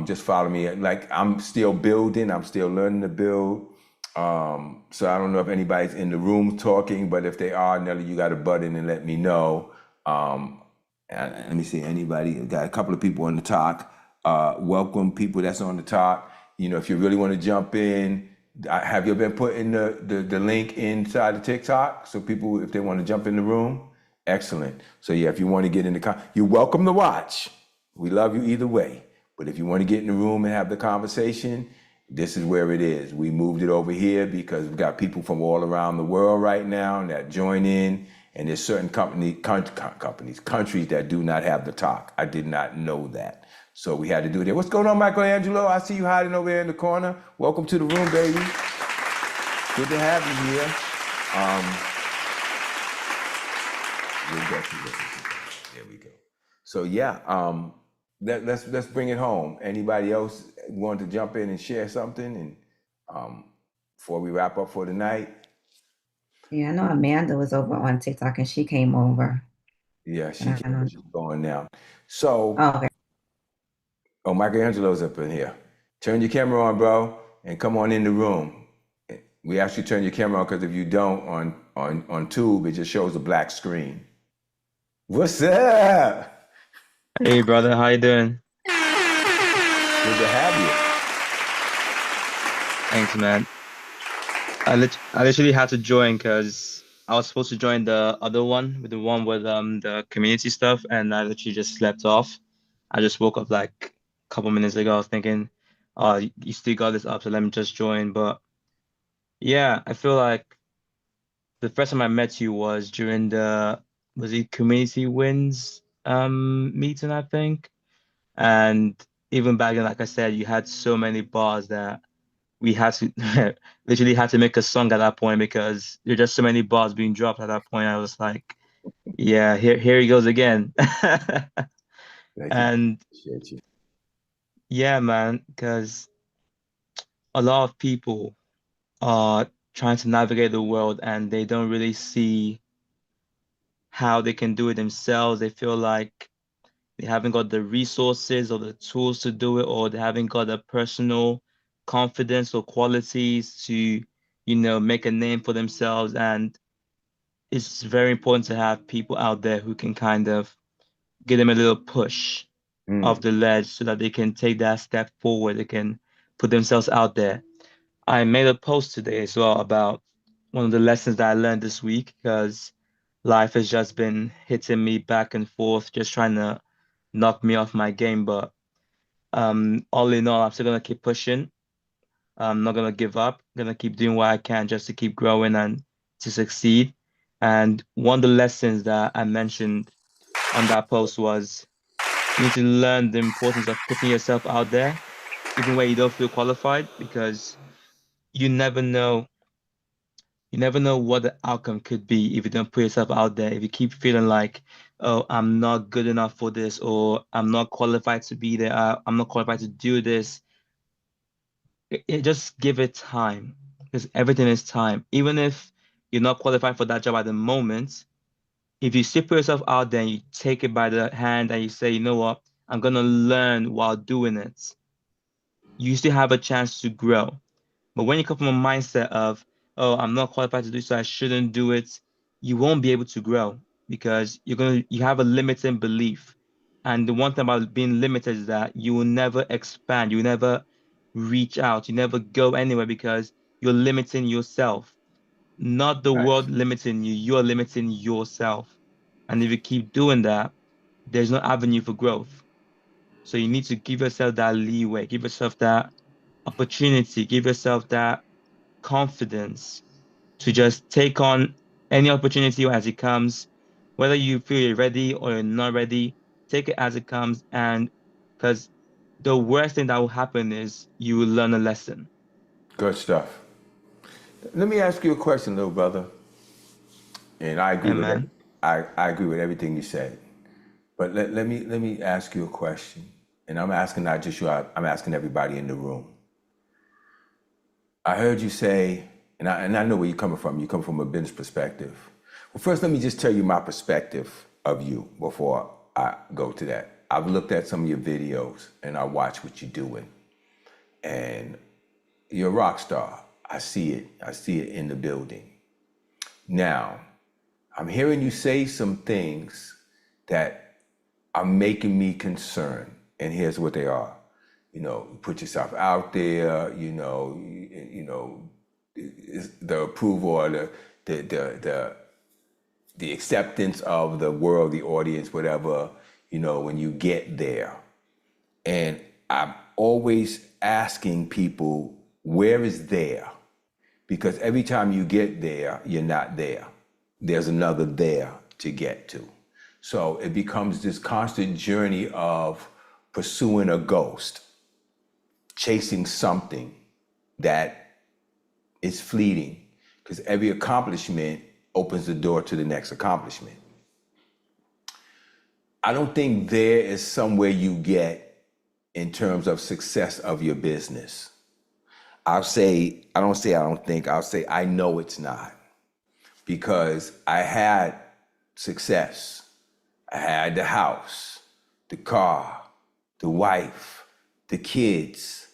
Just follow me. Like, I'm still building. I'm still learning to build. So I don't know if anybody's in the room talking, but if they are, Nelly, you got to butt in and let me know. Let me see, anybody? Got a couple of people on the talk. Welcome people that's on the talk. If you really want to jump in, have you been putting the link inside the TikTok so people, if they want to jump in the room? Excellent. So yeah, if you want to get in you're welcome to watch. We love you either way. But if you want to get in the room and have the conversation, this is where it is. We moved it over here because we've got people from all around the world right now that join in, and there's certain countries that do not have the talk. I did not know that. So we had to do it. What's going on, Michelangelo? I see you hiding over there in the corner. Welcome to the room, baby. Good to have you here. There we go. So yeah, let's bring it home. Anybody else want to jump in and share something, and before we wrap up for the night? Yeah, I know Amanda was over on TikTok and she came over. Yeah, she's going now. So, okay. Oh, Michelangelo's up in here. Turn your camera on, bro, and come on in the room. We actually turn your camera on because if you don't on Tube, it just shows a black screen. What's up? Hey, brother, how you doing? Good to have you. Thanks, man. I literally had to join because I was supposed to join the other one, with the community stuff, and I literally just slept off. I just woke up like a couple minutes ago. I was thinking, oh, you still got this up, so let me just join. But Yeah, I feel like the first time I met you was during was it community wins meeting, I think. And even back then, like I said, you had so many bars that we had to literally had to make a song at that point because there were just so many bars being dropped at that point. I was like, yeah, here he goes again. Thank you. And Appreciate you. yeah, man, because a lot of people are trying to navigate the world and they don't really see how they can do it themselves. They feel like they haven't got the resources or the tools to do it, or they haven't got the personal confidence or qualities to, make a name for themselves. And it's very important to have people out there who can kind of give them a little push off Mm. the ledge so that they can take that step forward. They can put themselves out there. I made a post today as well about one of the lessons that I learned this week because life has just been hitting me back and forth, just trying to knock me off my game. But all in all, I'm still gonna keep pushing. I'm not gonna give up. I'm gonna keep doing what I can just to keep growing and to succeed. And one of the lessons that I mentioned on that post was you need to learn the importance of putting yourself out there, even when you don't feel qualified, because you never know you never know what the outcome could be if you don't put yourself out there. If you keep feeling like, oh, I'm not good enough for this, or I'm not qualified to be there, I'm not qualified to do this, just give it time because everything is time. Even if you're not qualified for that job at the moment, if you still put yourself out there and you take it by the hand and you say, you know what, I'm going to learn while doing it, you still have a chance to grow. But when you come from a mindset of, oh, I'm not qualified to do so, I shouldn't do it, you won't be able to grow because you have a limiting belief. And the one thing about being limited is that you will never expand, you will never reach out, you never go anywhere because you're limiting yourself. Not the Nice. world limiting you, you're limiting yourself. And if you keep doing that, there's no avenue for growth. So you need to give yourself that leeway, give yourself that opportunity, give yourself that confidence to just take on any opportunity as it comes, whether you feel you're ready or you're not ready, take it as it comes. And because the worst thing that will happen is you will learn a lesson. Good stuff. Let me ask you a question, little brother. And I agree with it. Amen. I agree with everything you said. But let me ask you a question. And I'm asking not just you, I'm asking everybody in the room. I heard you say, and I know where you're coming from. You come from a business perspective. Well, first, let me just tell you my perspective of you before I go to that. I've looked at some of your videos and I watch what you're doing. And you're a rock star. I see it. I see it in the building. Now, I'm hearing you say some things that are making me concerned. And here's what they are. Put yourself out there, the approval or the acceptance of the world, the audience, whatever, when you get there. And I'm always asking people, where is there? Because every time you get there, you're not there. There's another there to get to. So it becomes this constant journey of pursuing a ghost, chasing something that is fleeting, because every accomplishment opens the door to the next accomplishment. I don't think there is somewhere you get in terms of success of your business. I'll say I know it's not, because I had success. I had the house, the car, the wife, the kids,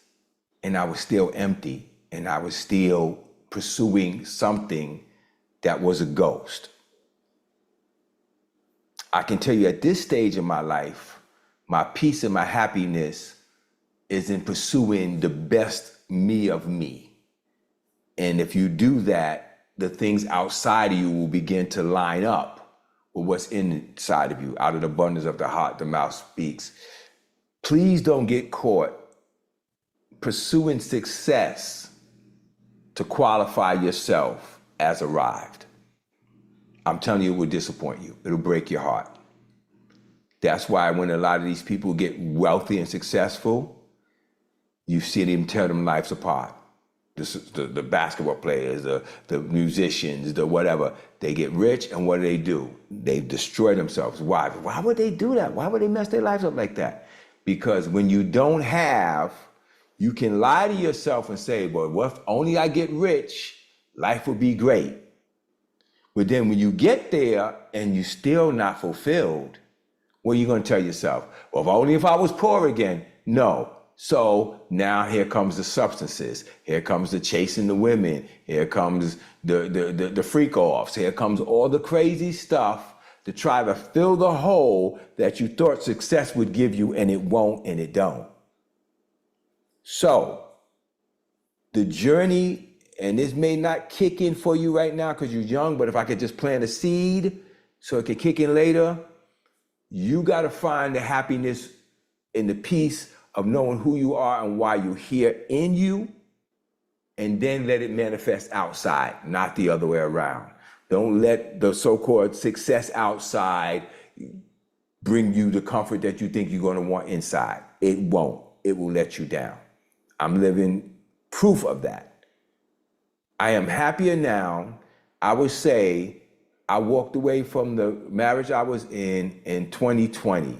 and I was still empty, and I was still pursuing something that was a ghost. I can tell you at this stage of my life, my peace and my happiness is in pursuing the best me of me. And if you do that, the things outside of you will begin to line up with what's inside of you. Out of the abundance of the heart, the mouth speaks. Please don't get caught pursuing success to qualify yourself as arrived. I'm telling you, it will disappoint you. It'll break your heart. That's why when a lot of these people get wealthy and successful, you see them tear them lives apart. The basketball players, the musicians, the whatever, they get rich, and what do? They destroy themselves. Why? Why would they do that? Why would they mess their lives up like that? Because when you don't have, you can lie to yourself and say, well, what if only I get rich, life will be great. But then when you get there and you're still not fulfilled, what are you going to tell yourself? Well, if only if I was poor again. No. So now here comes the substances. Here comes the chasing the women. Here comes the freak offs. Here comes all the crazy stuff to try to fill the hole that you thought success would give you, and it won't, and it don't. So the journey, and this may not kick in for you right now because you're young, but if I could just plant a seed so it could kick in later, you got to find the happiness and the peace of knowing who you are and why you're here in you, and then let it manifest outside, not the other way around. Don't let the so-called success outside bring you the comfort that you think you're going to want inside. It won't. It will let you down. I'm living proof of that. I am happier now. I would say I walked away from the marriage I was in 2020.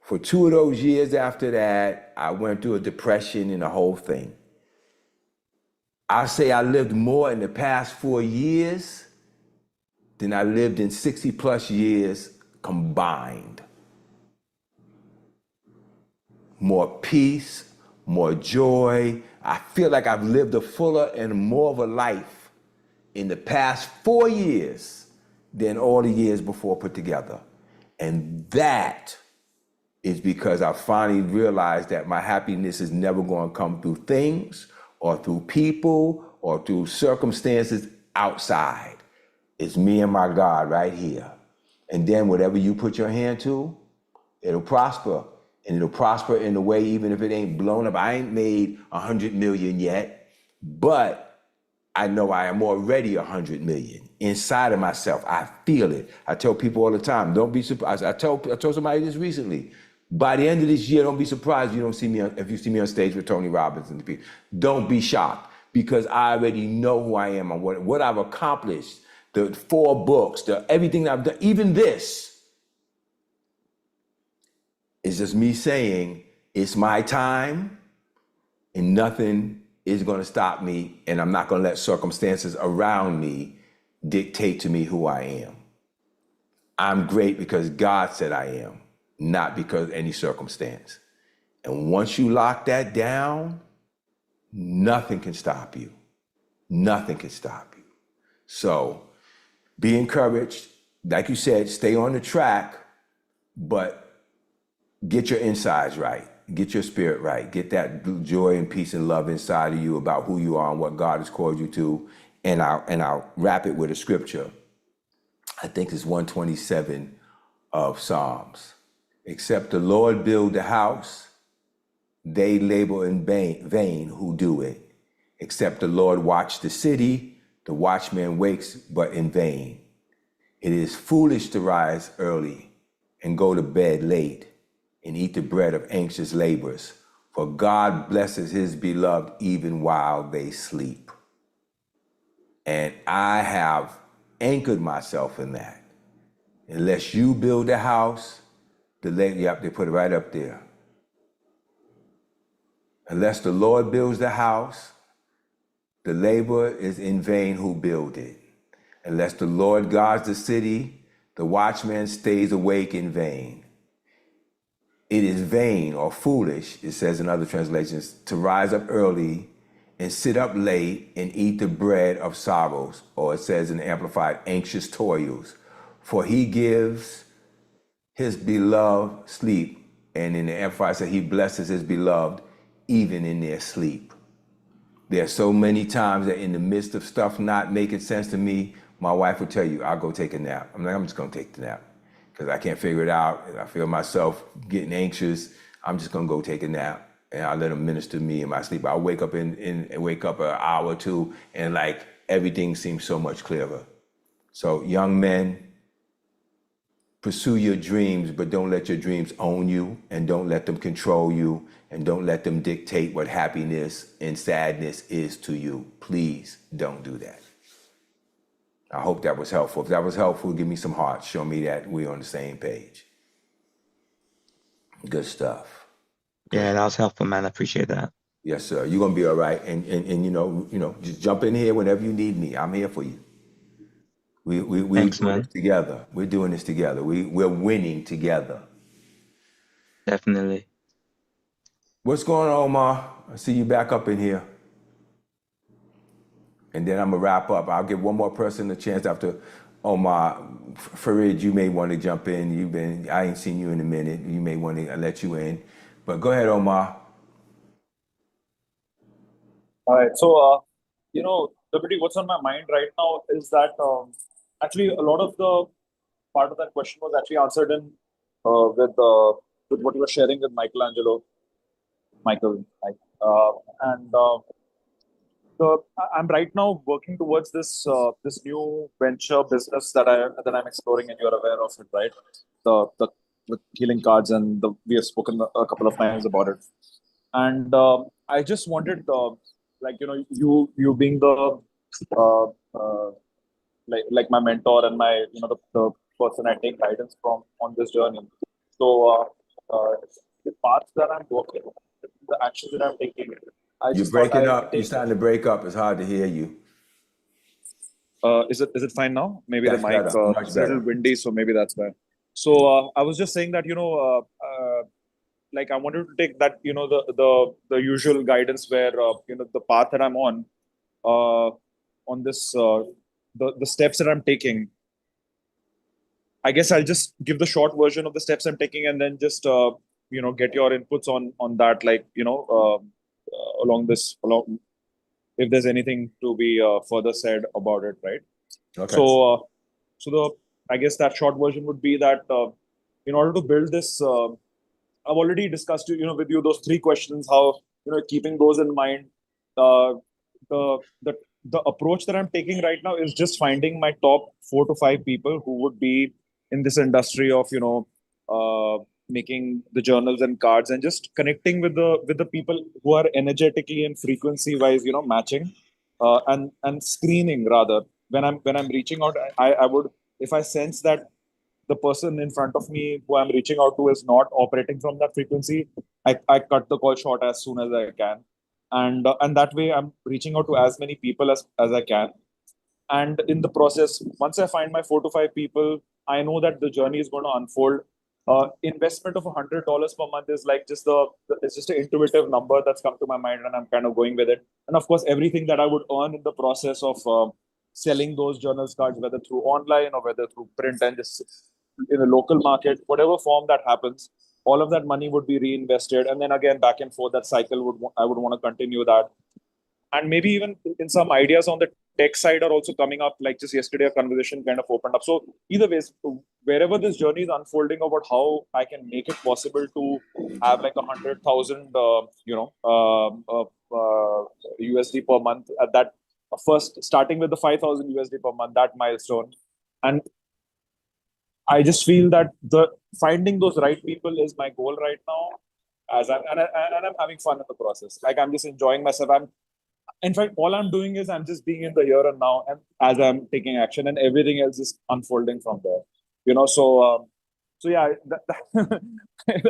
For 2 of those years after that, I went through a depression and the whole thing. I say I lived more in the past 4 years than I lived in 60 plus years combined. More peace, more joy. I feel like I've lived a fuller and more of a life in the past 4 years than all the years before put together. And that is because I finally realized that my happiness is never going to come through things or through people or through circumstances outside. It's me and my God right here. And then whatever you put your hand to, it'll prosper. And it'll prosper in a way, even if it ain't blown up. I ain't made 100 million yet, but I know I am already 100 million inside of myself. I feel it. I tell people all the time, don't be surprised. I told somebody this recently. By the end of this year, don't be surprised if you see me on stage with Tony Robbins and the people. Don't be shocked, because I already know who I am and what I've accomplished. The 4 books, everything that I've done, even this. It's just me saying, it's my time and nothing is going to stop me, and I'm not going to let circumstances around me dictate to me who I am. I'm great because God said I am, not because of any circumstance. And once you lock that down, nothing can stop you. Nothing can stop you. So be encouraged. Like you said, stay on the track, but get your insides right. Get your spirit right. Get that joy and peace and love inside of you about who you are and what God has called you to. And I'll wrap it with a scripture. I think it's 127 of Psalms. Except the Lord build the house, they labor in vain who do it. Except the Lord watch the city, the watchman wakes but in vain. It is foolish to rise early and go to bed late and eat the bread of anxious labors, for God blesses his beloved even while they sleep. And I have anchored myself in that. Unless you build a house, they put it right up there. Unless the Lord builds the house, the labor is in vain who build it. Unless the Lord guards the city, the watchman stays awake in vain. It is vain or foolish, it says in other translations, to rise up early and sit up late and eat the bread of sorrows, or it says in the Amplified, anxious toils. For he gives his beloved sleep, and in the Amplified says he blesses his beloved even in their sleep. There are so many times that in the midst of stuff not making sense to me, my wife will tell you, I'll go take a nap. I'm just gonna take the nap because I can't figure it out. I feel myself getting anxious. I'm just gonna go take a nap. and I let them minister to me in my sleep. I'll wake up wake up an hour or two, and like everything seems so much clearer. So young men, pursue your dreams, but don't let your dreams own you, and don't let them control you, and don't let them dictate what happiness and sadness is to you. Please don't do that. I hope that was helpful. If that was helpful, give me some hearts. Show me that we're on the same page. Good stuff. Yeah, that was helpful, man. I appreciate that. Yes, sir. You're gonna be all right. And just jump in here whenever you need me. I'm here for you. We're Thanks, doing this man. together. We're doing this together. We're winning together. Definitely. What's going on, Omar? I see you back up in here. And then I'm gonna wrap up. I'll give one more person a chance after Omar. Farid, you may want to jump in. I ain't seen you in a minute. You may want to let you in. But go ahead, Omar. All right. So, WD, what's on my mind right now is that actually a lot of the part of that question was actually answered in with what you were sharing with Michael, and I'm right now working towards this new venture business that I'm exploring, and you're aware of it, right? The healing cards, and we have spoken a couple of times about it. And I just wanted, you being the like my mentor and my the person I take guidance from on this journey. So the paths that I'm working, the actions that I'm taking, I You're just thought breaking I up. You're take. starting to break up. It's hard to hear you. Is it fine now? Maybe the That's mic better. Much it's a little better. windy, so maybe that's why. So I was just saying that like I wanted to take that the usual guidance where the path that I'm on this the steps that I'm taking. I guess I'll just give the short version of the steps I'm taking, and then just get your inputs on that, like along if there's anything to be further said about it, right? Okay. So I guess that short version would be that in order to build this, I've already discussed with you those three questions. How keeping those in mind, uh, the the approach that I'm taking right now is just finding my top 4 to 5 people who would be in this industry of making the journals and cards, and just connecting with the people who are energetically and frequency wise matching, and screening rather. When I'm reaching out, I would, if I sense that the person in front of me who I'm reaching out to is not operating from that frequency, I cut the call short as soon as I can. And that way I'm reaching out to as many people as I can. And in the process, once I find my 4 to 5 people, I know that the journey is going to unfold. Investment of $100 per month is like it's just an intuitive number that's come to my mind, and I'm kind of going with it. And of course, everything that I would earn in the process of selling those journals cards, whether through online or whether through print and just in the local market, whatever form that happens, all of that money would be reinvested, and then again back and forth. That cycle I would want to continue that. And maybe even in some ideas on the tech side are also coming up. Like just yesterday, a conversation kind of opened up. So either ways, wherever this journey is unfolding about how I can make it possible to have like 100,000 USD per month at that first, starting with the 5,000 USD per month, that milestone. And I just feel that the finding those right people is my goal right now, as I'm having fun in the process. Like I'm just enjoying myself. In fact, all I'm doing is I'm just being in the here and now, and as I'm taking action, and everything else is unfolding from there. So yeah,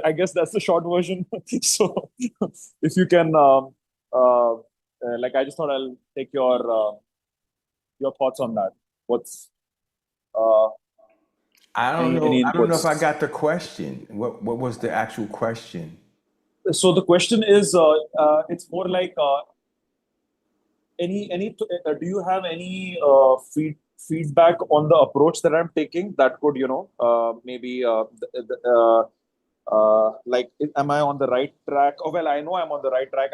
I guess that's the short version. So if you can, I just thought I'll take your thoughts on that. What's I don't know. any I don't know if I inputs? got the question. What was the actual question? So the question is, it's more like do you have any feedback on the approach that I'm taking that could maybe like, am I on the right track? Oh, well, I know I'm on the right track.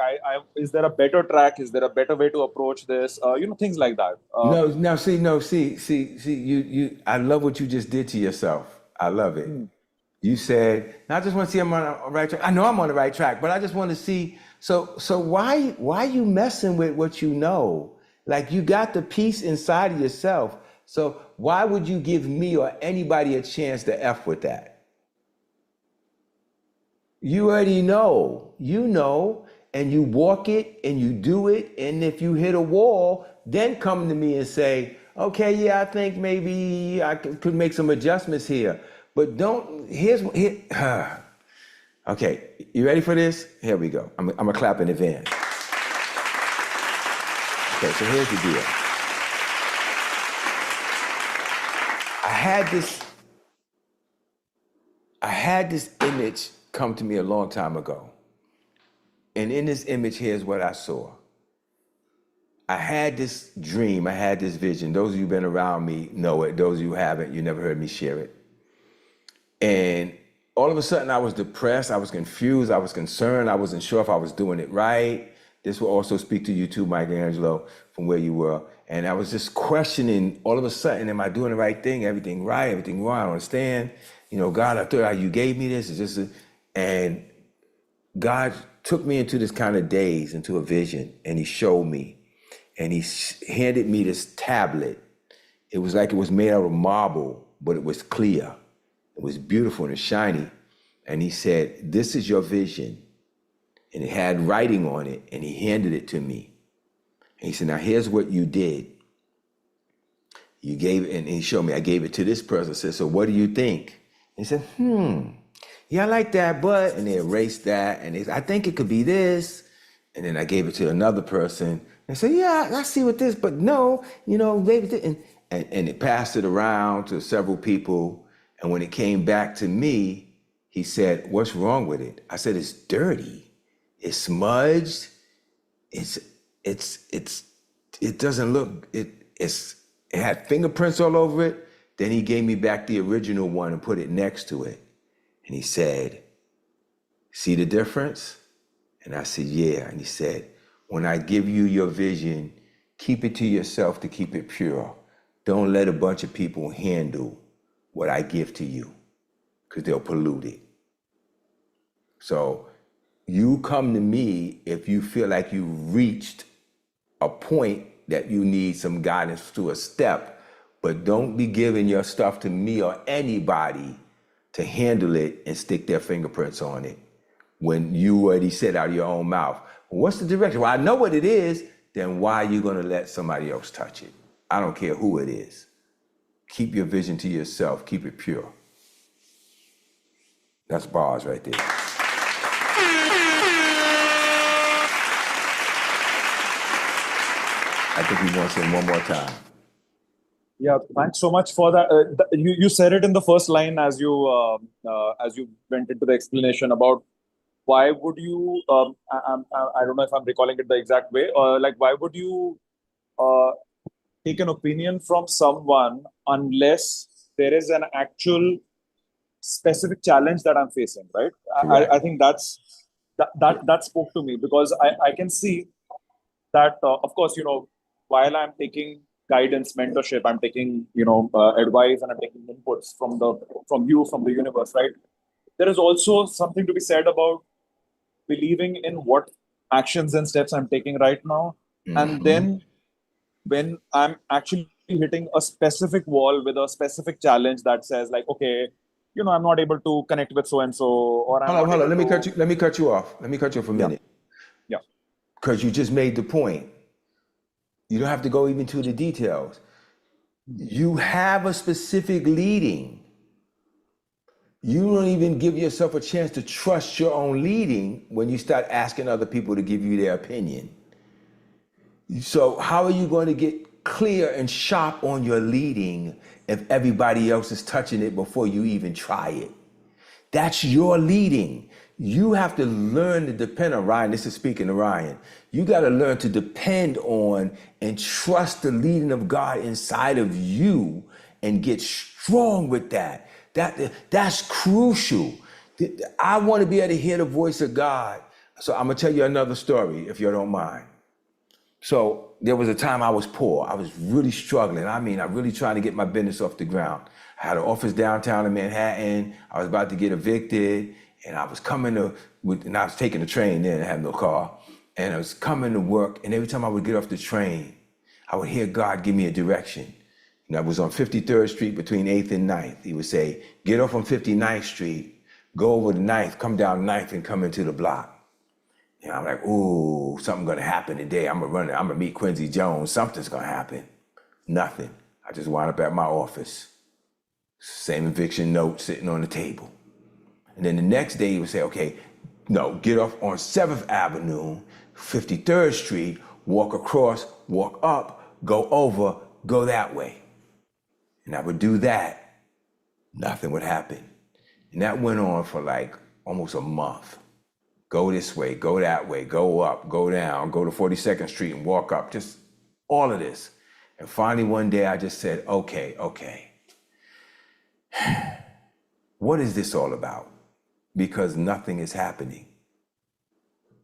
Is there a better track? Is there a better way to approach this? Things like that. See. You. I love what you just did to yourself. I love it. You said, I just want to see I'm on the right track. I know I'm on the right track, but I just want to see. So why you messing with what you know? Like, you got the peace inside of yourself. So why would you give me or anybody a chance to F with that? You already know, and you walk it and you do it. And if you hit a wall, then come to me and say, okay, yeah, I think maybe I could make some adjustments here. But don't, okay, you ready for this? Here we go. I'm gonna clap in advance. Okay, so here's the deal. I had this image come to me a long time ago. And in this image, here's what I saw. I had this dream, I had this vision. Those of you who've been around me know it. Those of you who haven't, you never heard me share it. And all of a sudden I was depressed, I was confused, I was concerned, I wasn't sure if I was doing it right. This will also speak to you too, Michelangelo, from where you were. And I was just questioning all of a sudden, am I doing the right thing? Everything right, everything wrong, I don't understand. God, I thought you gave me this. And God took me into this kind of daze, into a vision, and he showed me. And he handed me this tablet. It was like it was made out of marble, but it was clear. It was beautiful and shiny. And he said, this is your vision. And it had writing on it, and he handed it to me. And he said, now here's what you did. You gave it, and he showed me, I gave it to this person. I said, so what do you think? And he said, yeah, I like that, but, and they erased that. And they said, I think it could be this. And then I gave it to another person. And said, yeah, I see what this, but no, maybe, and it passed it around to several people. And when it came back to me, he said, what's wrong with it? I said, it's dirty. It's smudged. It doesn't look, it had fingerprints all over it. Then he gave me back the original one and put it next to it. And he said, see the difference? And I said, yeah. And he said, when I give you your vision, keep it to yourself to keep it pure. Don't let a bunch of people handle what I give to you, because they'll pollute it. So you come to me if you feel like you've reached a point that you need some guidance to a step, but don't be giving your stuff to me or anybody to handle it and stick their fingerprints on it when you already said out of your own mouth, what's the direction? Well, I know what it is, then why are you gonna let somebody else touch it? I don't care who it is. Keep your vision to yourself, keep it pure. That's bars right there. I think we want to say it one more time. Yeah, thanks so much for that. You said it in the first line as you went into the explanation about why would you, I don't know if I'm recalling it the exact way, like why would you take an opinion from someone unless there is an actual specific challenge that I'm facing, right? I think that spoke to me, because I can see that, of course, while I'm taking guidance, mentorship, I'm taking, advice, and I'm taking inputs from you, from the universe, right? There is also something to be said about believing in what actions and steps I'm taking right now. Mm-hmm. And then when I'm actually hitting a specific wall with a specific challenge that says like, okay, I'm not able to connect with so-and-so, or hold on. Let me cut you off. Let me cut you off a minute. Yeah. Because you just made the point. You don't have to go even to the details. You have a specific leading. You don't even give yourself a chance to trust your own leading when you start asking other people to give you their opinion. So how are you going to get clear and sharp on your leading if everybody else is touching it before you even try it? That's your leading. You have to learn to depend on Ryan. This is speaking to Ryan. You got to learn to depend on and trust the leading of God inside of you and get strong with that. That's crucial. I want to be able to hear the voice of God. So I'm going to tell you another story, if you don't mind. So there was a time I was poor. I was really struggling. I mean, I'm really trying to get my business off the ground. I had an office downtown in Manhattan. I was about to get evicted, and I was and I was taking the train then, I had no car. And I was coming to work, and every time I would get off the train, I would hear God give me a direction. And I was on 53rd Street between 8th and 9th. He would say, get off on 59th Street, go over to 9th, come down 9th and come into the block. And I'm like, ooh, something's gonna happen today. I'm gonna meet Quincy Jones. Something's gonna happen. Nothing. I just wound up at my office. Same eviction note sitting on the table. And then the next day he would say, okay, no, get off on 7th Avenue, 53rd Street, walk across, walk up, go over, go that way. And I would do that. Nothing would happen. And that went on for like almost a month. Go this way, go that way, go up, go down, go to 42nd Street and walk up, just all of this. And finally one day I just said, okay. What is this all about? Because nothing is happening.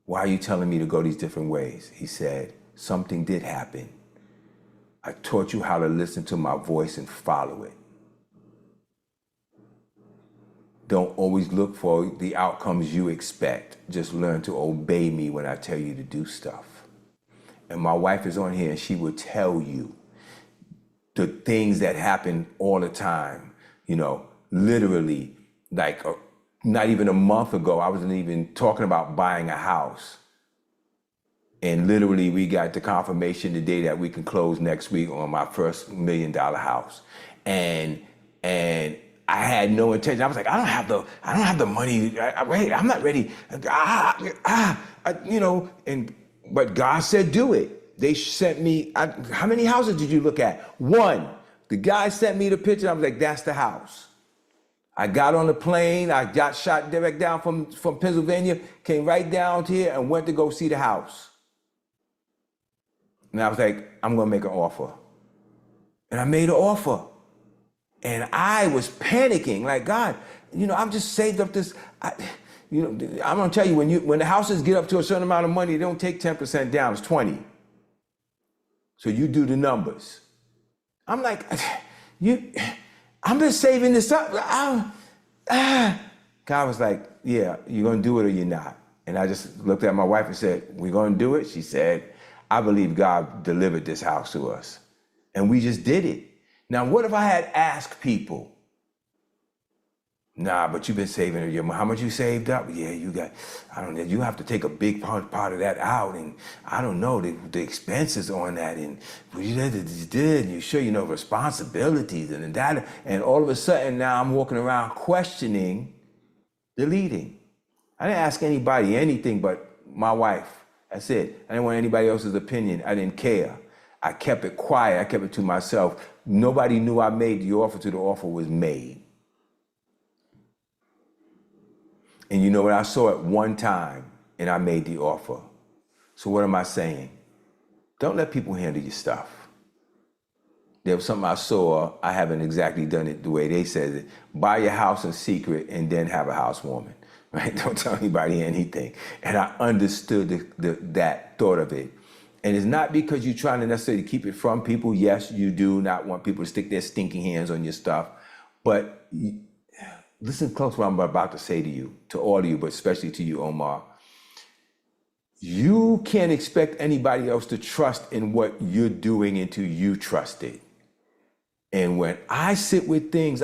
Why are you telling me to go these different ways? He said, something did happen. I taught you how to listen to my voice and follow it. Don't always look for the outcomes you expect. Just learn to obey me when I tell you to do stuff. And my wife is on here and she will tell you the things that happen all the time. You know, literally, like not even a month ago, I wasn't even talking about buying a house. And literally we got the confirmation the day that we can close next week on my first $1 million house. And I had no intention. I was like, I don't have the money. I'm not ready. But God said, do it. They sent me, how many houses did you look at? One. The guy sent me the picture. I was like, that's the house. I got on the plane. I got shot direct down from Pennsylvania, came right down to here and went to go see the house. And I was like, I'm gonna make an offer. And I made an offer. And I was panicking, like, God, I've just saved up this. I'm gonna tell you, when the houses get up to a certain amount of money, they don't take 10% down, it's 20. So you do the numbers. I'm like, I'm just saving this up. God was like, yeah, you're gonna do it or you're not. And I just looked at my wife and said, we're gonna do it? She said, I believe God delivered this house to us. And we just did it. Now, what if I had asked people, nah, but you've been saving your money. How much you saved up? Yeah, I don't know, you have to take a big part of that out. And I don't know, the expenses on that. And you did, and you sure you know responsibilities and that. And all of a sudden now I'm walking around questioning the leading. I didn't ask anybody anything but my wife. That's it. I didn't want anybody else's opinion. I didn't care. I kept it quiet. I kept it to myself. Nobody knew I made the offer till the offer was made. And you know what? I saw it one time and I made the offer. So what am I saying? Don't let people handle your stuff. There was something I saw. I haven't exactly done it the way they said it. Buy your house in secret and then have a housewarming. Right? Don't tell anybody anything. And I understood that thought of it. And it's not because you're trying to necessarily keep it from people. Yes, you do not want people to stick their stinking hands on your stuff. But listen close to what I'm about to say to you, to all of you, but especially to you, Omar. You can't expect anybody else to trust in what you're doing until you trust it. And when I sit with things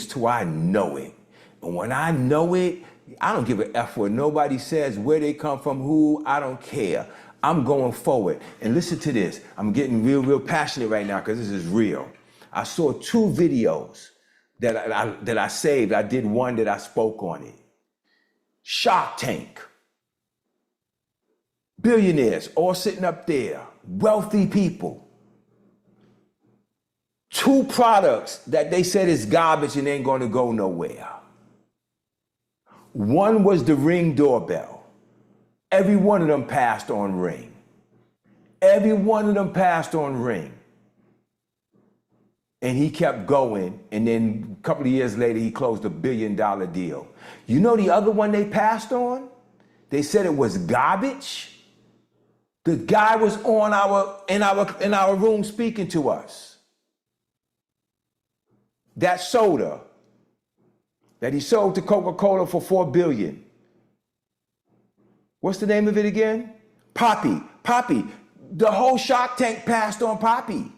till I know it. And when I know it, I don't give an F what nobody says, where they come from, who, I don't care. I'm going forward. And listen to this. I'm getting real passionate right now because this is real. I saw 2 videos that I saved. I did one that I spoke on it. Shark Tank. Billionaires all sitting up there. Wealthy people. 2 products that they said is garbage and ain't going to go nowhere. One was the Ring doorbell. Every one of them passed on Ring. Every one of them passed on Ring. And he kept going. And then a couple of years later, he closed a $1 billion deal. You know the other one they passed on? They said it was garbage. The guy was in our room speaking to us. That soda that he sold to Coca-Cola for $4 billion. What's the name of it again? Poppy. The whole Shark Tank passed on Poppy.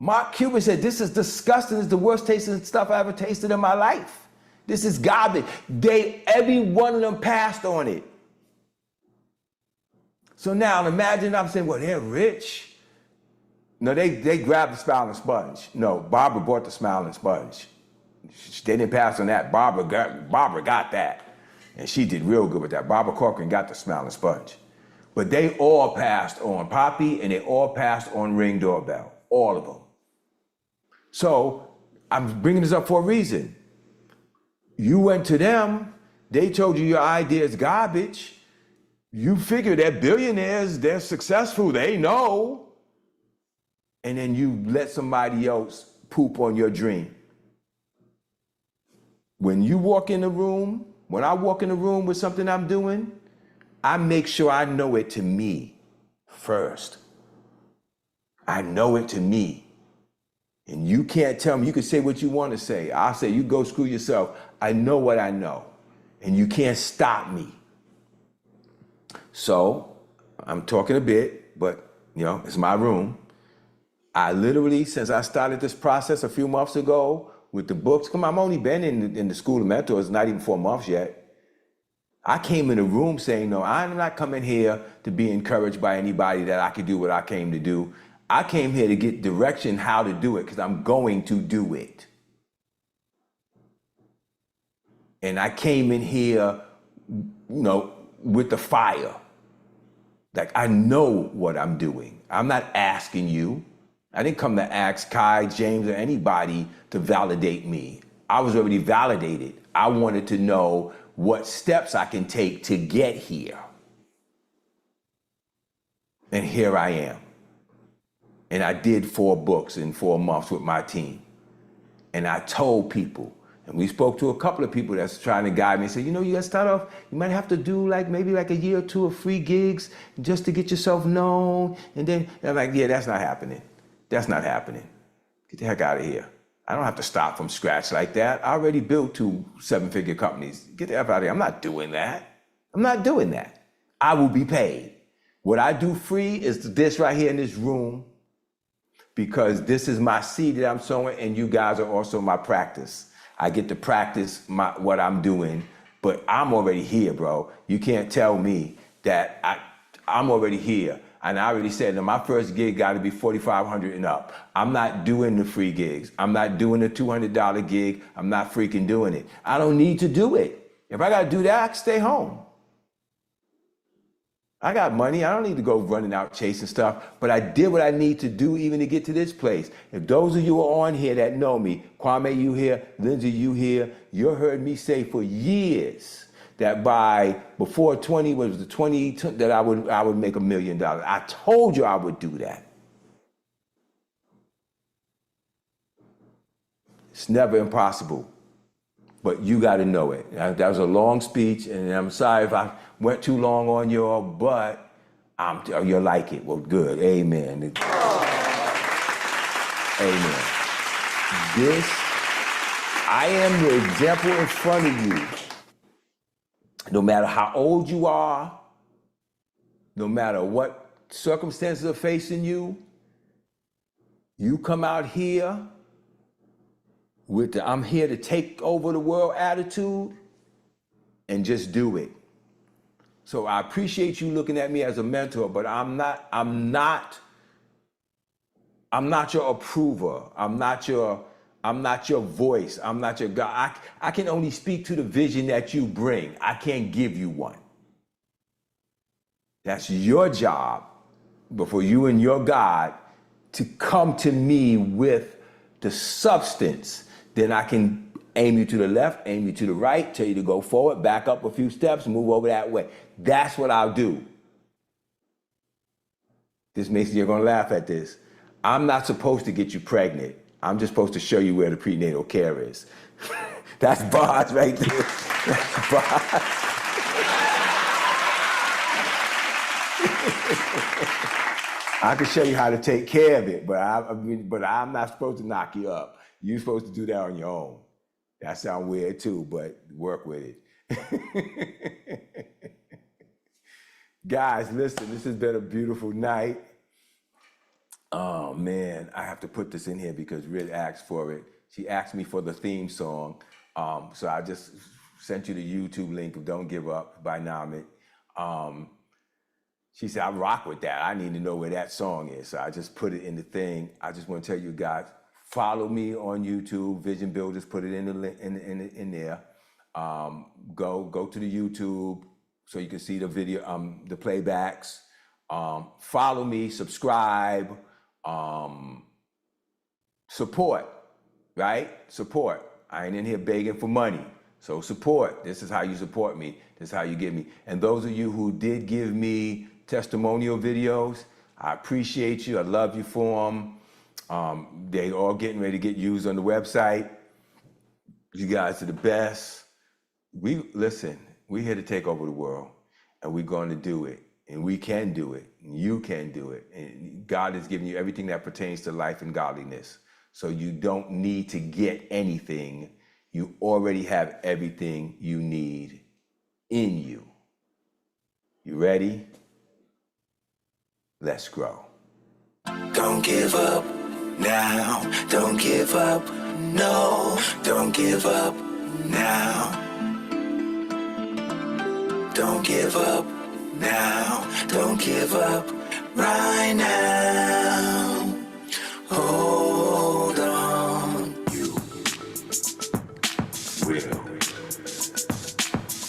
Mark Cuban said, this is disgusting. It's the worst tasting stuff I ever tasted in my life. This is garbage. Every one of them passed on it. So now imagine I'm saying, well, they're rich. No, they grabbed the smiling sponge. No, Barbara bought the smiling sponge. They didn't pass on that. Barbara got that. And she did real good with that. Barbara Corcoran got the smiling sponge. But they all passed on Poppy and they all passed on Ring Doorbell. All of them. So I'm bringing this up for a reason. You went to them. They told you your idea is garbage. You figure they're billionaires, they're successful, they know. And then you let somebody else poop on your dream. When you walk in the room, when I walk in the room with something I'm doing, I make sure I know it to me first. I know it to me. And you can't tell me, you can say what you want to say. I'll say, you go screw yourself. I know what I know. And you can't stop me. So, I'm talking a bit, but it's my room. I literally, since I started this process a few months ago with the books, I've only been in the School of Mentors, not even 4 months yet. I came in the room saying, no, I'm not coming here to be encouraged by anybody that I could do what I came to do. I came here to get direction how to do it because I'm going to do it. And I came in here, with the fire. Like, I know what I'm doing. I'm not asking you. I didn't come to ask Kai, James, or anybody to validate me. I was already validated. I wanted to know what steps I can take to get here. And here I am. And I did 4 books in 4 months with my team. And I told people, and we spoke to a couple of people that's trying to guide me and said, you gotta start off, you might have to do maybe a year or 2 of free gigs just to get yourself known. And then I'm like, yeah, that's not happening. That's not happening. Get the heck out of here. I don't have to start from scratch like that. I already built 2 7-figure companies. Get the F out of here. I'm not doing that. I'm not doing that. I will be paid. What I do free is this right here in this room, because this is my seed that I'm sowing, and you guys are also my practice. I get to practice what I'm doing, but I'm already here, bro. You can't tell me that I'm already here. And I already said that my first gig got to be $4,500 and up. I'm not doing the free gigs. I'm not doing the $200 gig. I'm not freaking doing it. I don't need to do it. If I got to do that, I can stay home. I got money. I don't need to go running out chasing stuff, but I did what I need to do even to get to this place. If those of you are on here that know me, Kwame, you here, Lindsay, you here, you heard me say for years that before 20 was the 20 that I would make $1 million. I told you I would do that. It's never impossible, but you got to know it. That was a long speech, and I'm sorry if I went too long on y'all, but you'll like it. Well, good. Amen. Amen. I am the example in front of you. No matter how old you are, no matter what circumstances are facing you, you come out here with the I'm here to take over the world attitude and just do it. So I appreciate you looking at me as a mentor, but I'm not your approver. I'm not your voice. I'm not your God. I can only speak to the vision that you bring. I can't give you one. That's your job, but for you and your God to come to me with the substance, then I can aim you to the left, aim you to the right, tell you to go forward, back up a few steps, move over that way. That's what I'll do. This makes you're gonna laugh at this. I'm not supposed to get you pregnant. I'm just supposed to show you where the prenatal care is. That's bars right there. That's bars. I can show you how to take care of it, but I'm not supposed to knock you up. You're supposed to do that on your own. That sounds weird too, but work with it. Guys, listen, this has been a beautiful night. Oh man, I have to put this in here because Rid asked for it. She asked me for the theme song. So I just sent you the YouTube link of Don't Give Up by Namid. She said, I rock with that. I need to know where that song is. So I just put it in the thing. I just want to tell you guys, follow me on YouTube. Vision Builders, put it in the link in there. Go to the YouTube so you can see the video, the playbacks. Follow me, subscribe, support, right? Support. I ain't in here begging for money. So support. This is how you support me. This is how you give me. And those of you who did give me testimonial videos, I appreciate you. I love you for them. They all getting ready to get used on the website. You guys are the best. Listen, we're here to take over the world, and we're going to do it. And we can do it. And you can do it. And God has given you everything that pertains to life and godliness. So you don't need to get anything. You already have everything you need in you. You ready? Let's grow. Don't give up now. Don't give up. No, don't give up now. Don't give up now. Don't give up right now. Hold on. You will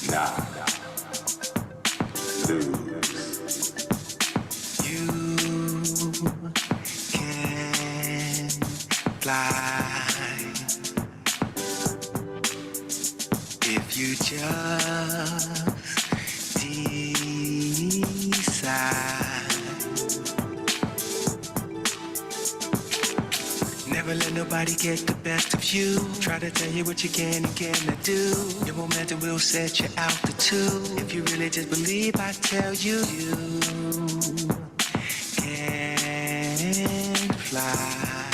not lose. You can fly if you just decide. Never let nobody get the best of you. Try to tell you what you can and cannot do. Your momentum will set you out the two. If you really just believe, I tell you, you can fly.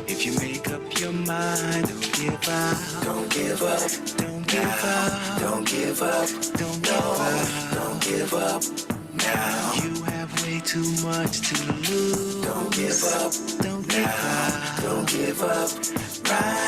If you make up your mind, don't give up. Don't give up. Don't give up. Don't give up. Don't give up. Don't give up now. You have way too much to lose. Don't give up. Don't give up. Don't give up right